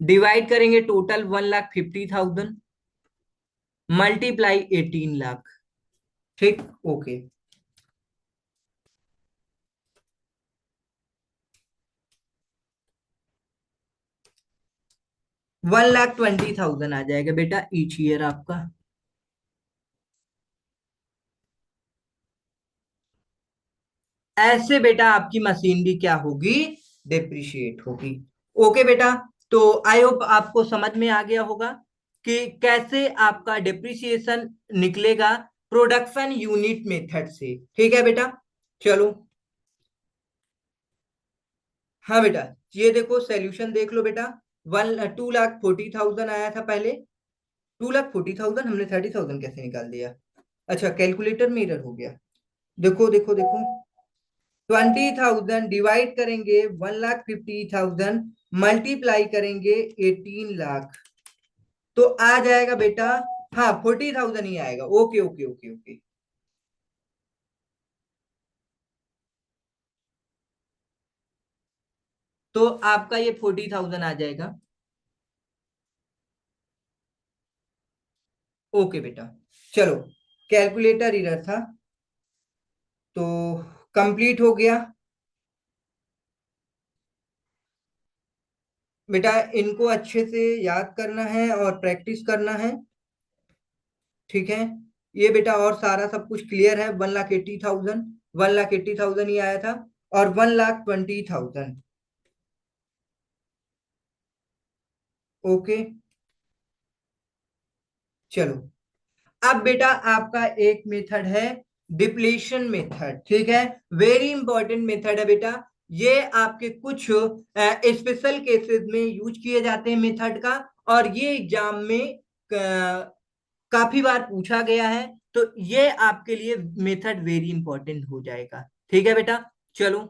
डिवाइड करेंगे टोटल 1,50,000, मल्टीप्लाई 18 लाख। ठीक, ओके। 1,20,000 आ जाएगा बेटा ईच ईयर आपका। ऐसे बेटा आपकी मशीनरी क्या होगी, डिप्रिशिएट होगी। ओके बेटा, तो आई होप आपको समझ में आ गया होगा कि कैसे आपका डिप्रिसिएशन निकलेगा प्रोडक्शन यूनिट मेथड से। ठीक है बेटा, चलो। हाँ बेटा, ये देखो सॉल्यूशन देख लो बेटा। 2,40,000 आया था पहले। 2,40,000, हमने 30,000 कैसे निकाल दिया? अच्छा, कैलकुलेटर में एरर हो गया। देखो देखो देखो, 20,000 डिवाइड करेंगे 1,50,000, मल्टीप्लाई करेंगे 18 लाख तो आ जाएगा बेटा, हाँ 40,000 ही आएगा। Okay okay okay okay. तो आपका ये 40,000 आ जाएगा। ओके बेटा, चलो, कैलकुलेटर एरर था तो कंप्लीट हो गया। बेटा इनको अच्छे से याद करना है और प्रैक्टिस करना है। ठीक है, ये बेटा और सारा सब कुछ क्लियर है। 1,80,000, 1,80,000 ही आया था, और 1,20,000। ओके, चलो। अब बेटा आपका एक मेथड है डिप्लीशन मेथड। ठीक है, वेरी इंपॉर्टेंट मेथड है बेटा। ये आपके कुछ स्पेशल केसेस में यूज किए जाते हैं मेथड का, और ये एग्जाम में काफी बार पूछा गया है। तो ये आपके लिए मेथड वेरी इंपॉर्टेंट हो जाएगा। ठीक है बेटा, चलो।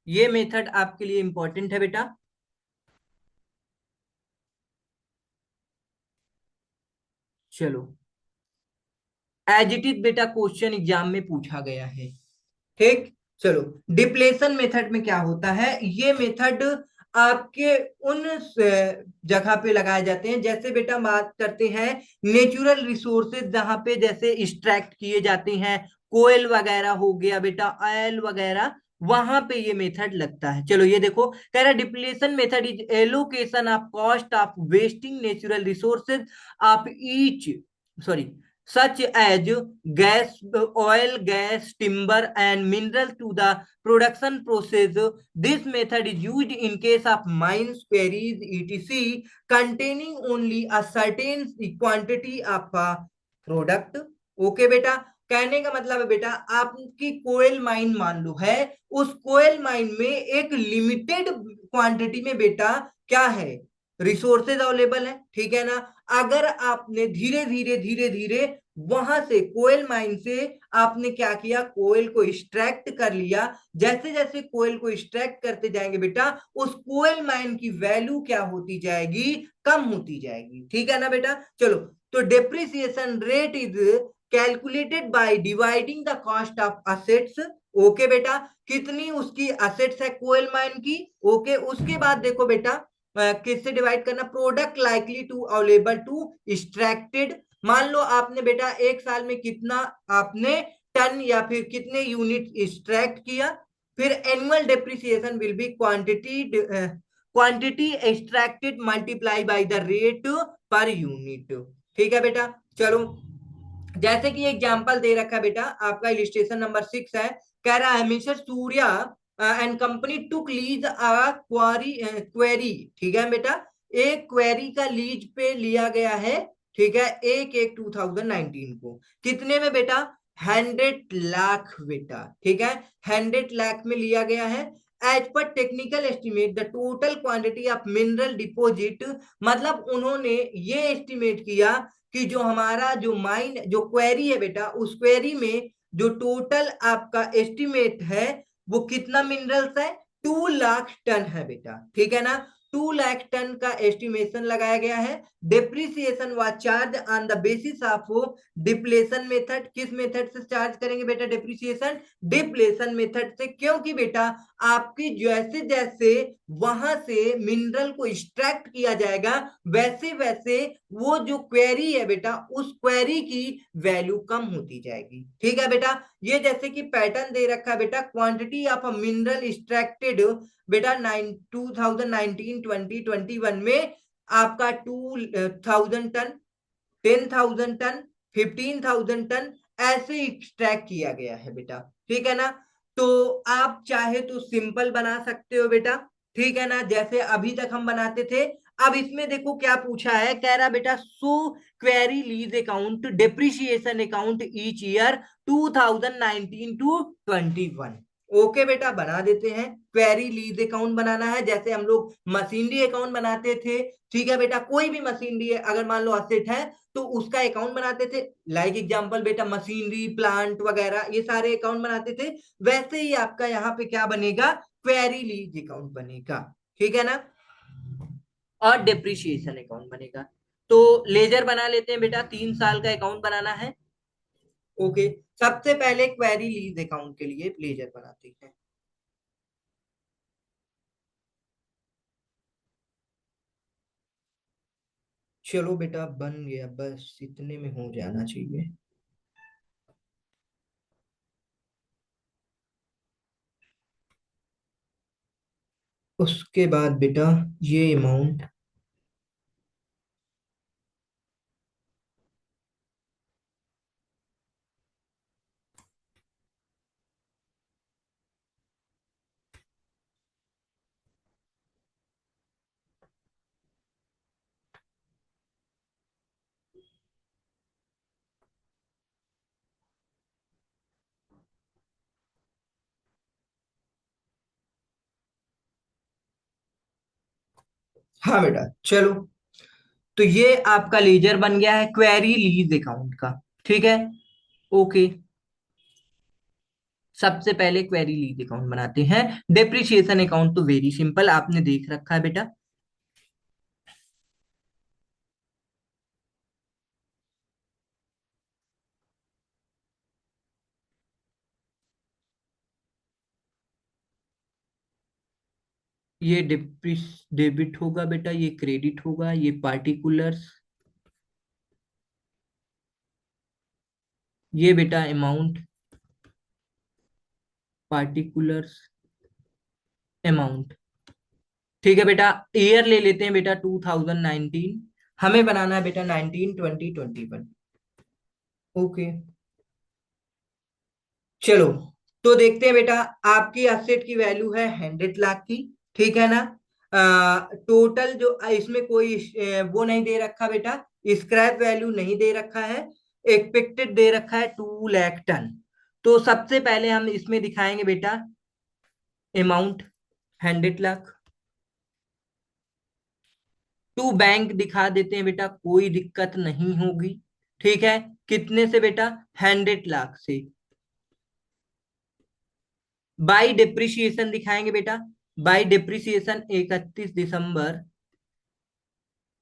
ये मेथड आपके लिए इंपॉर्टेंट है बेटा। चलो, एज इट इज बेटा क्वेश्चन एग्जाम में पूछा गया है। ठीक, चलो। डिप्लेशन मेथड में क्या होता है, ये मेथड आपके उन जगह पे लगाए जाते हैं, जैसे बेटा बात करते हैं नेचुरल रिसोर्सेज जहां पे जैसे एक्सट्रैक्ट किए जाते हैं, कोयल वगैरह हो गया बेटा, ऑयल वगैरह, वहां पे ये मेथड लगता है। चलो ये देखो, कह रहा depletion method is allocation of cost of wasting natural resources of each, sorry, such as gas, oil, gas, timber, and mineral to the production process. This method is used in case of mines, quarries, etc., containing only a certain quantity of a product. Okay बेटा, कहने का मतलब है बेटा, आपकी कोयल माइन मान लो है, उस कोयल माइन में एक लिमिटेड क्वांटिटी में बेटा क्या है, रिसोर्सेज अवेलेबल है, ठीक है ना। अगर आपने धीरे धीरे वहां से कोयल माइन से आपने क्या किया, कोयल को एक्सट्रैक्ट कर लिया, जैसे जैसे कोयल को एक्सट्रैक्ट करते जाएंगे बेटा, उस कोयल माइन की वैल्यू क्या होती जाएगी, कम होती जाएगी, ठीक है ना बेटा। चलो, तो depreciation rate is calculated by dividing the cost of assets. Okay बेटा, कितनी उसकी असेट्स है कोयल माइन की, ओके। उसके बाद देखो बेटा, किससे डिवाइड करना, product likely to available to extracted. मान लो आपने बेटा एक साल में कितना आपने टन या फिर कितने यूनिट एक्सट्रैक्ट किया, फिर annual depreciation will be quantity extracted multiply by the rate per unit, ठीक है बेटा। चलो, जैसे कि एग्जांपल दे रखा है बेटा, आपका इलिस्ट्रेशन नंबर 6 है, कह रहा है mister Surya and company took lease a query, ठीक है बेटा, एक क्वेरी का लीज पे लिया गया है, ठीक है, 1/1/2019 को, कितने में बेटा, 100 लाख बेटा, ठीक है, 100 लाख में लिया गया है। As per technical estimate the total quantity of mineral deposit, मतलब उन्होंने ये एस्टिमेट किया कि जो हमारा जो माइन जो क्वेरी है बेटा, उस क्वेरी में जो टोटल आपका एस्टिमेट है वो कितना मिनरल्स है, 2 लाख टन है बेटा, ठीक है ना। 2 लाख टन का एस्टिमेशन लगाया गया है। डिप्रिसिएशन व charge on the basis of depletion method, किस मेथड से चार्ज करेंगे बेटा डिप्रिसिएशन, डिप्लेशन मेथड से, क्योंकि बेटा आपकी जैसे जैसे वहां से मिनरल को एक्सट्रैक्ट किया जाएगा, वैसे वैसे वो जो क्वेरी है बेटा, उस क्वेरी की वैल्यू कम होती जाएगी, ठीक है बेटा। ये जैसे कि पैटर्न दे रखा है बेटा, quantity of a mineral extracted बेटा 2019-2021 में आपका 2000 टन, 10,000 टन, 15,000 टन ऐसे एक्सट्रैक्ट किया गया है बेटा, ठीक है ना। तो आप चाहे तो सिंपल बना सकते हो बेटा, ठीक है ना, जैसे अभी तक हम बनाते थे। अब इसमें देखो क्या पूछा है, कह रहा बेटा so query lease account depreciation account each year 2019-21। Okay बेटा, बना देते हैं, क्वेरी लीज अकाउंट बनाना है, जैसे हम लोग मशीनरी अकाउंट बनाते थे, ठीक है बेटा। कोई भी मशीनरी अगर मान लो असेट है तो उसका अकाउंट बनाते थे, लाइक एग्जांपल बेटा मशीनरी प्लांट वगैरह ये सारे अकाउंट बनाते थे, वैसे ही आपका यहाँ पे क्या बनेगा, क्वेरी लीज अकाउंट बनेगा, ठीक है ना, और डेप्रिसिएशन अकाउंट बनेगा। तो लेजर बना लेते हैं बेटा, 3 साल का अकाउंट बनाना है, ओके। सबसे पहले क्वेरी लीज अकाउंट के लिए लेजर बनाते हैं। चलो बेटा बन गया, बस इतने में हो जाना चाहिए। उसके बाद बेटा ये अमाउंट, हाँ बेटा चलो, तो ये आपका लेजर बन गया है क्वेरी लीज अकाउंट का, ठीक है, ओके। सबसे पहले क्वेरी लीज अकाउंट बनाते हैं। डेप्रिसिएशन अकाउंट तो वेरी सिंपल, आपने देख रखा है बेटा। ये डेबिट होगा बेटा, ये क्रेडिट होगा, ये पार्टिकुलर्स, ये बेटा अमाउंट पार्टिकुलर्स, अमाउंट। ठीक है बेटा, ईयर ले लेते हैं बेटा 2019, हमें बनाना है बेटा 19, 20, 21। ओके, चलो, तो देखते हैं बेटा। आपकी एसेट की वैल्यू है 100 लाख की, ठीक है ना। टोटल जो इसमें कोई वो नहीं दे रखा बेटा, स्क्रैप वैल्यू नहीं दे रखा है। एक्सपेक्टेड दे रखा है 2 लाख टन। तो सबसे पहले हम इसमें दिखाएंगे बेटा अमाउंट 100 लाख। टू बैंक दिखा देते हैं बेटा, कोई दिक्कत नहीं होगी। ठीक है, कितने से बेटा? 100 लाख से। बाई डिप्रिसिएशन दिखाएंगे बेटा, बाई डिप्रिसिएशन 31 दिसंबर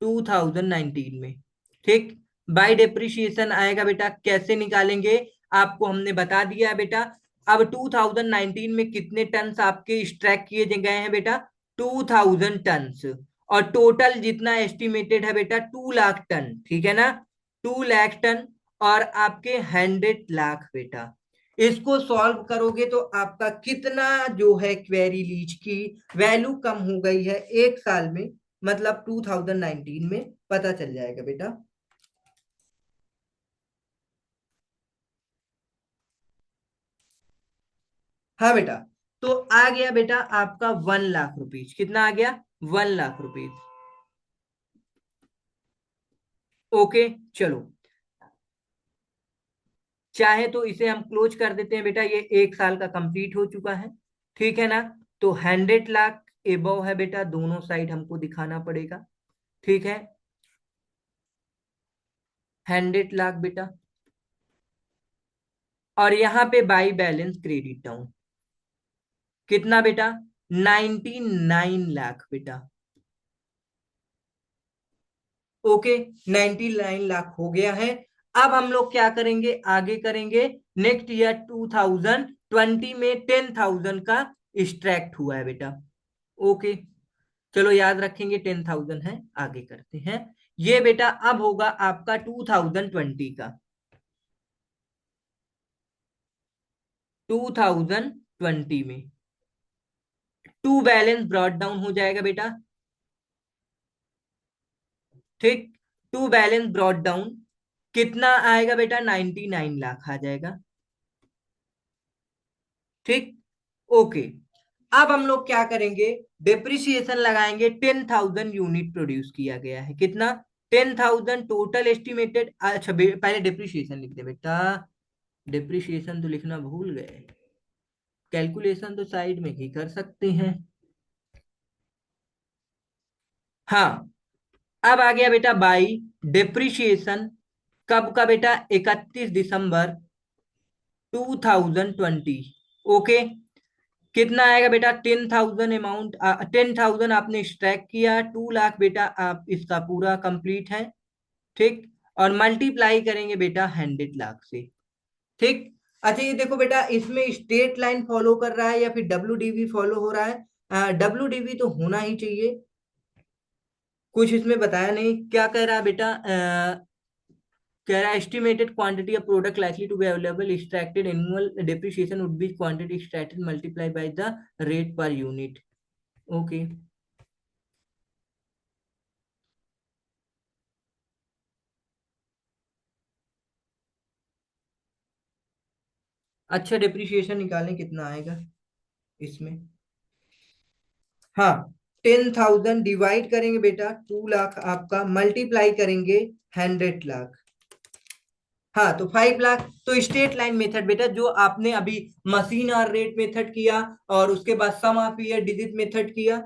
2019 में। ठीक, बाई डिप्रिसिएशन आएगा बेटा, कैसे निकालेंगे आपको हमने बता दिया है बेटा। अब 2019 में कितने टन्स आपके एक्सट्रैक्ट किए गए हैं बेटा? 2000 टन्स। और टोटल जितना एस्टिमेटेड है बेटा 2 लाख टन, ठीक है ना। 2 लाख टन और आपके 100 लाख बेटा। इसको सॉल्व करोगे तो आपका कितना जो है क्वेरी लीज की वैल्यू कम हो गई है एक साल में, मतलब 2019 में पता चल जाएगा बेटा। हाँ बेटा, तो आ गया बेटा आपका 1 लाख रुपीज। कितना आ गया? 1 लाख रुपीज। ओके, चलो, चाहे तो इसे हम क्लोज कर देते हैं बेटा, ये एक साल का कंप्लीट हो चुका है। ठीक है ना। तो 100 लाख एबव है बेटा, दोनों साइड हमको दिखाना पड़ेगा। ठीक है, 100 लाख बेटा। और यहाँ पे बाई बैलेंस क्रेडिट डाउन कितना बेटा? 99 लाख बेटा। ओके, 99 लाख हो गया है। अब हम लोग क्या करेंगे, आगे करेंगे। नेक्स्ट ईयर 2020 में 10,000 का एक्सट्रैक्ट हुआ है बेटा। ओके, चलो याद रखेंगे 10,000 है। आगे करते हैं। ये बेटा अब होगा आपका 2020 का, 2020 में टू बैलेंस ब्रॉड डाउन हो जाएगा बेटा। ठीक, टू बैलेंस ब्रॉड डाउन कितना आएगा बेटा? 99 लाख आ जाएगा। ठीक, ओके। अब हम लोग क्या करेंगे, डिप्रिसिएशन लगाएंगे। 10,000 यूनिट प्रोड्यूस किया गया है, कितना? 10,000 टोटल एस्टिमेटेड। अच्छा पहले डिप्रिसिएशन लिख दे बेटा, डिप्रिसिएशन तो लिखना भूल गए। कैलकुलेशन तो साइड में ही कर सकते हैं। हाँ, अब आ गया बेटा बाई डिप्रिसिएशन। कब का बेटा? 31 दिसंबर 2020। ओके, कितना आएगा बेटा? 10,000 अमाउंट, 10,000 आपने एक्सट्रैक्ट किया, 2 लाख बेटा आप इसका पूरा कंप्लीट है। ठीक, और मल्टीप्लाई करेंगे बेटा 100 लाख से। ठीक, अच्छा ये देखो बेटा, इसमें स्ट्रेट लाइन फॉलो कर रहा है या फिर डब्ल्यू फॉलो हो रहा है? डब्ल्यू तो होना ही चाहिए। कुछ इसमें बताया नहीं, क्या कह रहा है बेटा? कह रहा है estimated quantity of product likely to be available extracted annual depreciation would be quantity extracted multiply by the rate per unit. Okay, अच्छा डिप्रिसिएशन निकालें कितना आएगा इसमें। हाँ, 10,000 डिवाइड करेंगे बेटा 2 लाख आपका, मल्टीप्लाई करेंगे 100 लाख। हाँ, तो 5 लाख। तो स्ट्रेट लाइन मेथड बेटा जो आपने अभी मशीन और रेट मेथड किया, और उसके बाद सम ऑफ ईयर डिजिट मेथड किया।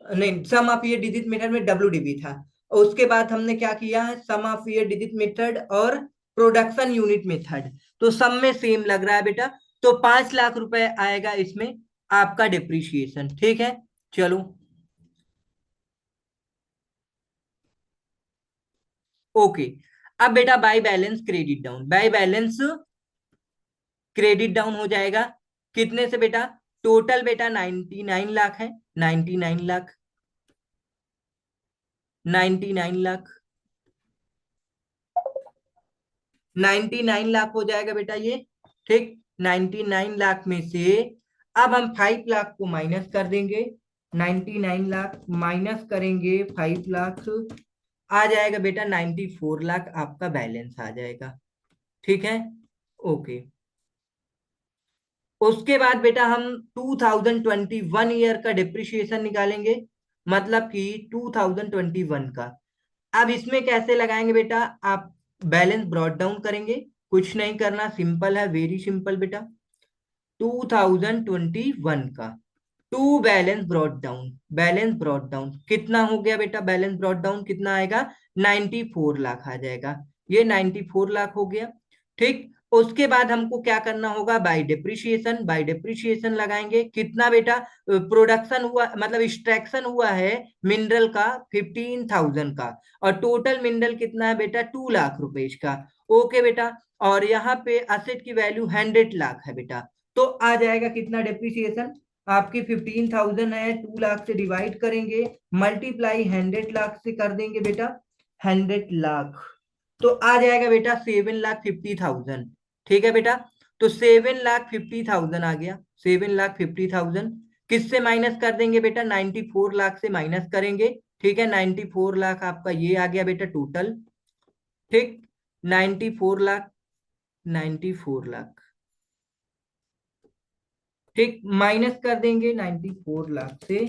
नहीं, सम ऑफ ईयर डिजिट मेथड में डब्ल्यू था। और उसके बाद हमने क्या किया है, सम ऑफ ईयर डिजिट मेथड और प्रोडक्शन यूनिट मेथड। तो सब में सेम लग रहा है बेटा। तो 5 लाख रुपए आएगा इसमें आपका डिप्रिसिएशन। ठीक है, चलो, ओके। अब बेटा by balance credit down, by balance credit down हो जाएगा कितने से बेटा? टोटल बेटा 99 लाख है, 99 लाख, 99 लाख, 99 लाख हो जाएगा बेटा ये। ठीक, 99 लाख में से अब हम 5 लाख को माइनस कर देंगे। 99 लाख माइनस करेंगे 5 लाख, आ जाएगा बेटा 94 लाख आपका बैलेंस आ जाएगा। ठीक है, ओके। उसके बाद बेटा हम 2021 ईयर का डिप्रिसिएशन निकालेंगे, मतलब कि 2021 का। अब इसमें कैसे लगाएंगे बेटा, आप बैलेंस ब्रॉट डाउन करेंगे, कुछ नहीं करना, सिंपल है, वेरी सिंपल बेटा। 2021 का to balance brought down, balance brought down कितना हो गया बेटा, बैलेंस ब्रॉट डाउन कितना आएगा, 94 लाख आ जाएगा। ये 94 लाख हो गया। ठीक, उसके बाद हमको क्या करना होगा, बाय डिप्रिशिएशन, बाय डिप्रिशिएशन लगाएंगे कितना बेटा, प्रोडक्शन हुआ मतलब एक्सट्रैक्शन हुआ है मिनरल का 15,000 का, और टोटल मिनरल कितना है बेटा, 2 लाख रुपए का। ओके बेटा, और यहाँ पे असेट की वैल्यू 100 लाख है बेटा। तो आ जाएगा कितना डिप्रिसिएशन, आपकी 15,000 है, 2 लाख से डिवाइड करेंगे, मल्टीप्लाई 100 लाख से कर देंगे बेटा, 100 लाख, तो आ जाएगा बेटा 7,50,000। ठीक है बेटा, तो 7,50,000 आ गया, 7,50,000 किससे माइनस कर देंगे बेटा, 94 लाख से माइनस करेंगे। ठीक है, 94 लाख आपका ये आ गया बेटा टोटल। ठीक, 94 लाख, 94 लाख, ठीक, माइनस कर देंगे 94 लाख से,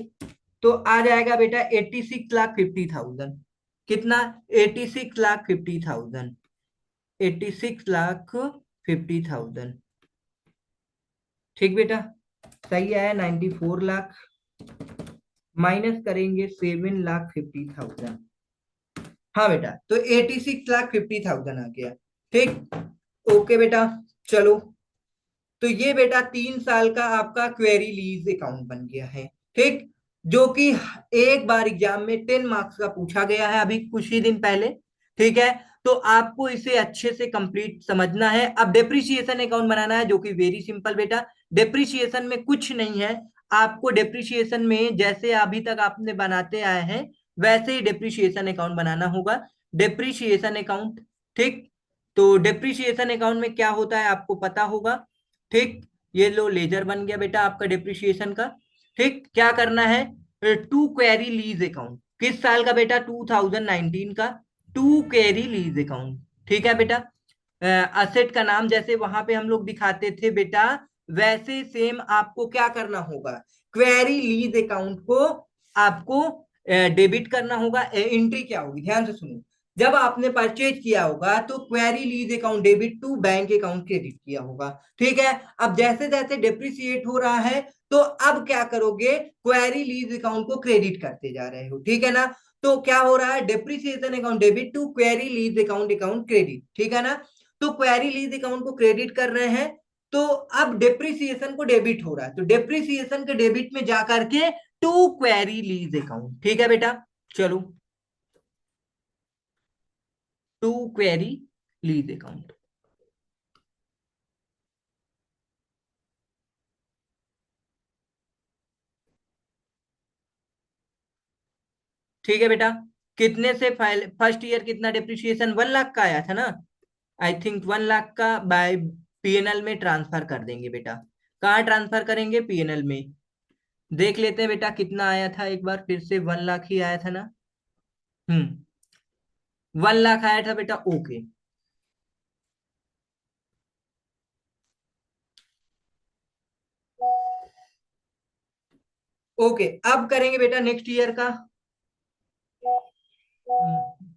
तो आ जाएगा बेटा 86,50,000। कितना, 86,50,000, 86,50,000। ठीक बेटा, सही आया, 94 लाख माइनस करेंगे 7,50,000। हाँ बेटा, तो 86,50,000 आ गया। ठीक, ओके बेटा, चलो। तो ये बेटा 3 साल का आपका क्वेरी लीज अकाउंट बन गया है। ठीक, जो कि एक बार एग्जाम में 10 मार्क्स का पूछा गया है अभी कुछ ही दिन पहले। ठीक है, तो आपको इसे अच्छे से कंप्लीट समझना है। अब डेप्रिसिएशन अकाउंट बनाना है, जो कि वेरी सिंपल बेटा, डेप्रिसिएशन में कुछ नहीं है। आपको डेप्रिसिएशन में जैसे अभी तक आपने बनाते आए हैं वैसे ही डेप्रिसिएशन अकाउंट बनाना होगा, डेप्रिसिएशन अकाउंट। ठीक, तो डेप्रिसिएशन अकाउंट में क्या होता है आपको पता होगा। ठीक, ये लो लेजर बन गया बेटा आपका डेप्रिसिएशन का। ठीक, क्या करना है, टू क्वेरी लीज अकाउंट, किस साल का बेटा, 2019 का टू क्वेरी लीज अकाउंट। ठीक है बेटा, असेट का नाम जैसे वहां पे हम लोग दिखाते थे बेटा, वैसे सेम आपको क्या करना होगा, क्वेरी लीज अकाउंट को आपको डेबिट करना होगा। एंट्री क्या होगी, ध्यान से सुनो, जब आपने परचेज किया होगा तो quarry lease account debit to bank account credit किया होगा। ठीक है, अब जैसे जैसे डिप्रिसिएट हो रहा है तो अब क्या करोगे, क्वेरी लीज अकाउंट को क्रेडिट करते जा रहे हो। ठीक है ना, तो क्या हो रहा है, depreciation account debit to quarry lease account account credit. ठीक है ना, तो क्वेरी लीज अकाउंट को क्रेडिट कर रहे हैं, तो अब डेप्रिसिएशन को डेबिट हो रहा है, तो डेप्रिसिएशन के डेबिट में जाकर के टू क्वेरी लीज अकाउंट। ठीक है बेटा, चलो, टू क्वेरी लीज अकाउंट। ठीक है बेटा, कितने से फर्स्ट ईयर कितना डिप्रिसिएशन 1 लाख का आया था ना, आई थिंक 1 लाख का बाय पीएनएल में ट्रांसफर कर देंगे बेटा। कहाँ ट्रांसफर करेंगे, पीएनएल में। देख लेते हैं बेटा कितना आया था, एक बार फिर से 1 लाख ही आया था ना। 1 लाख आया था बेटा, ओके। ओके, अब करेंगे बेटा नेक्स्ट ईयर का। हम्म,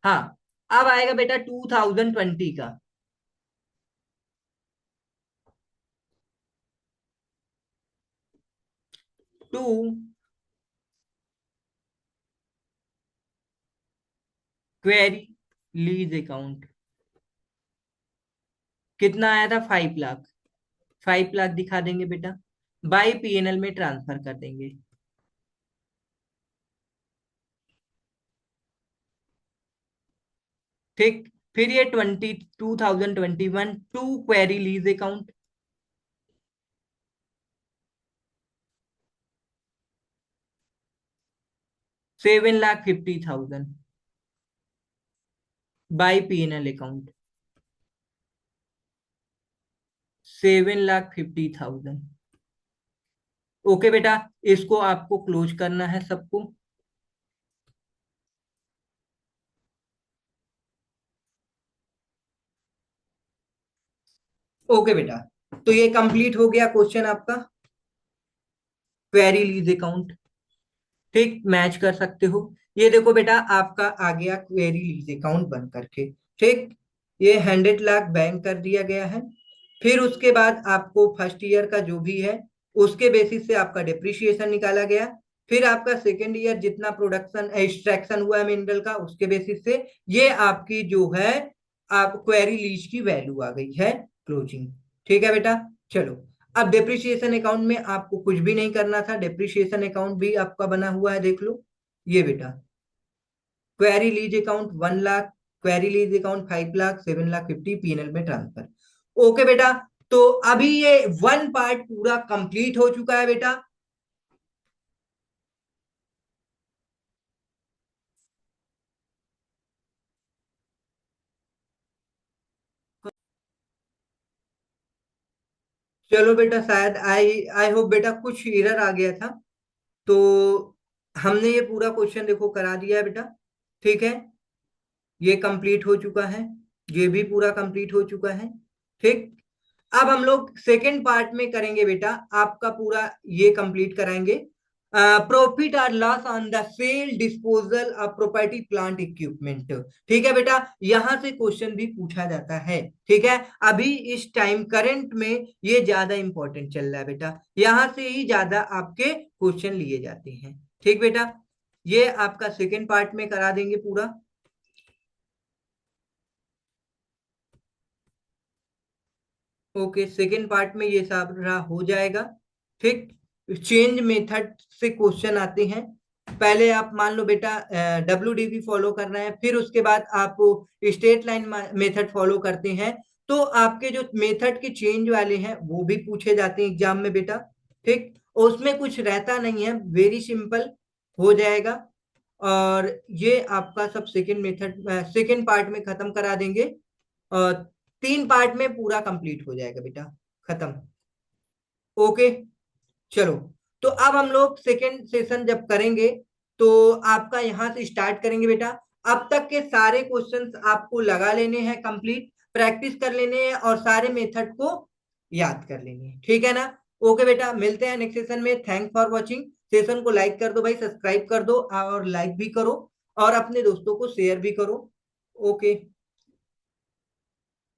हाँ, अब आएगा बेटा 2020 का। टू क्वेरी लीज अकाउंट कितना आया था, 5 लाख, 5 लाख दिखा देंगे बेटा, बाई पीएनएल में ट्रांसफर कर देंगे। ठीक, फिर ये 2021 to quarry lease account, 7,50,000 by PNL account, 7,50,000। Okay बेटा, इसको आपको क्लोज करना है सबको। ओके बेटा, तो ये कंप्लीट हो गया क्वेश्चन आपका, क्वेरी लीज अकाउंट। ठीक, मैच कर सकते हो। ये देखो बेटा, आपका आ गया क्वेरी लीज अकाउंट बन करके। ठीक, ये 100 लाख बैंक कर दिया गया है। फिर उसके बाद आपको फर्स्ट ईयर का जो भी है उसके बेसिस से आपका डिप्रिशिएशन निकाला गया। फिर आपका सेकेंड ईयर जितना प्रोडक्शन एक्सट्रैक्शन हुआ है मिनरल का उसके बेसिस से ये आपकी जो है आप क्वेरी लीज की वैल्यू आ गई है क्लोजिंग। ठीक है बेटा, चलो। अब डेप्रिसिएशन अकाउंट में आपको कुछ भी नहीं करना था, डेप्रिसिएशन अकाउंट भी आपका बना हुआ है, देख लो। ये बेटा, query lease account 1 lakh, query lease account 5 lakh, 7 lakh 50 PNL में ट्रांसफर। ओके बेटा, तो अभी ये वन पार्ट पूरा कंप्लीट हो चुका है बेटा। चलो बेटा, शायद आई आई होप बेटा कुछ एरर आ गया था, तो हमने ये पूरा क्वेश्चन देखो करा दिया है बेटा। ठीक है, ये कंप्लीट हो चुका है, ये भी पूरा कंप्लीट हो चुका है। ठीक, अब हम लोग सेकेंड पार्ट में करेंगे बेटा, आपका पूरा ये कंप्लीट कराएंगे। प्रॉफिट और loss on the sale disposal of property plant equipment. ठीक है बेटा, यहां से क्वेश्चन भी पूछा जाता है। ठीक है, अभी इस टाइम करंट में ये ज्यादा इंपॉर्टेंट चल रहा है बेटा, यहां से ही ज्यादा आपके क्वेश्चन लिए जाते हैं। ठीक बेटा, ये आपका सेकेंड पार्ट में करा देंगे पूरा। ओके, सेकेंड पार्ट में ये सारा हो जाएगा। ठीक, चेंज मेथड से क्वेश्चन आते हैं। पहले आप मान लो बेटा WDV फॉलो कर रहे हैं, फिर उसके बाद आप स्टेट लाइन मेथड फॉलो करते हैं, तो आपके जो मेथड के चेंज वाले हैं वो भी पूछे जाते हैं एग्जाम में बेटा। ठीक, और उसमें कुछ रहता नहीं है, वेरी सिंपल हो जाएगा। और ये आपका सब सेकेंड मेथड सेकेंड पार्ट में खत्म करा देंगे, और 3 पार्ट में पूरा कंप्लीट हो जाएगा बेटा, खत्म। ओके, चलो। तो अब हम लोग सेकेंड सेशन जब करेंगे तो आपका यहां से स्टार्ट करेंगे बेटा। अब तक के सारे क्वेश्चंस आपको लगा लेने हैं, कंप्लीट प्रैक्टिस कर लेने हैं और सारे मेथड को याद कर लेने हैं। ठीक है ना? ओके बेटा, मिलते हैं नेक्स्ट सेशन में। Thank for watching. सेशन को लाइक कर दो भाई, सब्सक्राइब कर दो और लाइक भी करो, और अपने दोस्तों को शेयर भी करो। ओके।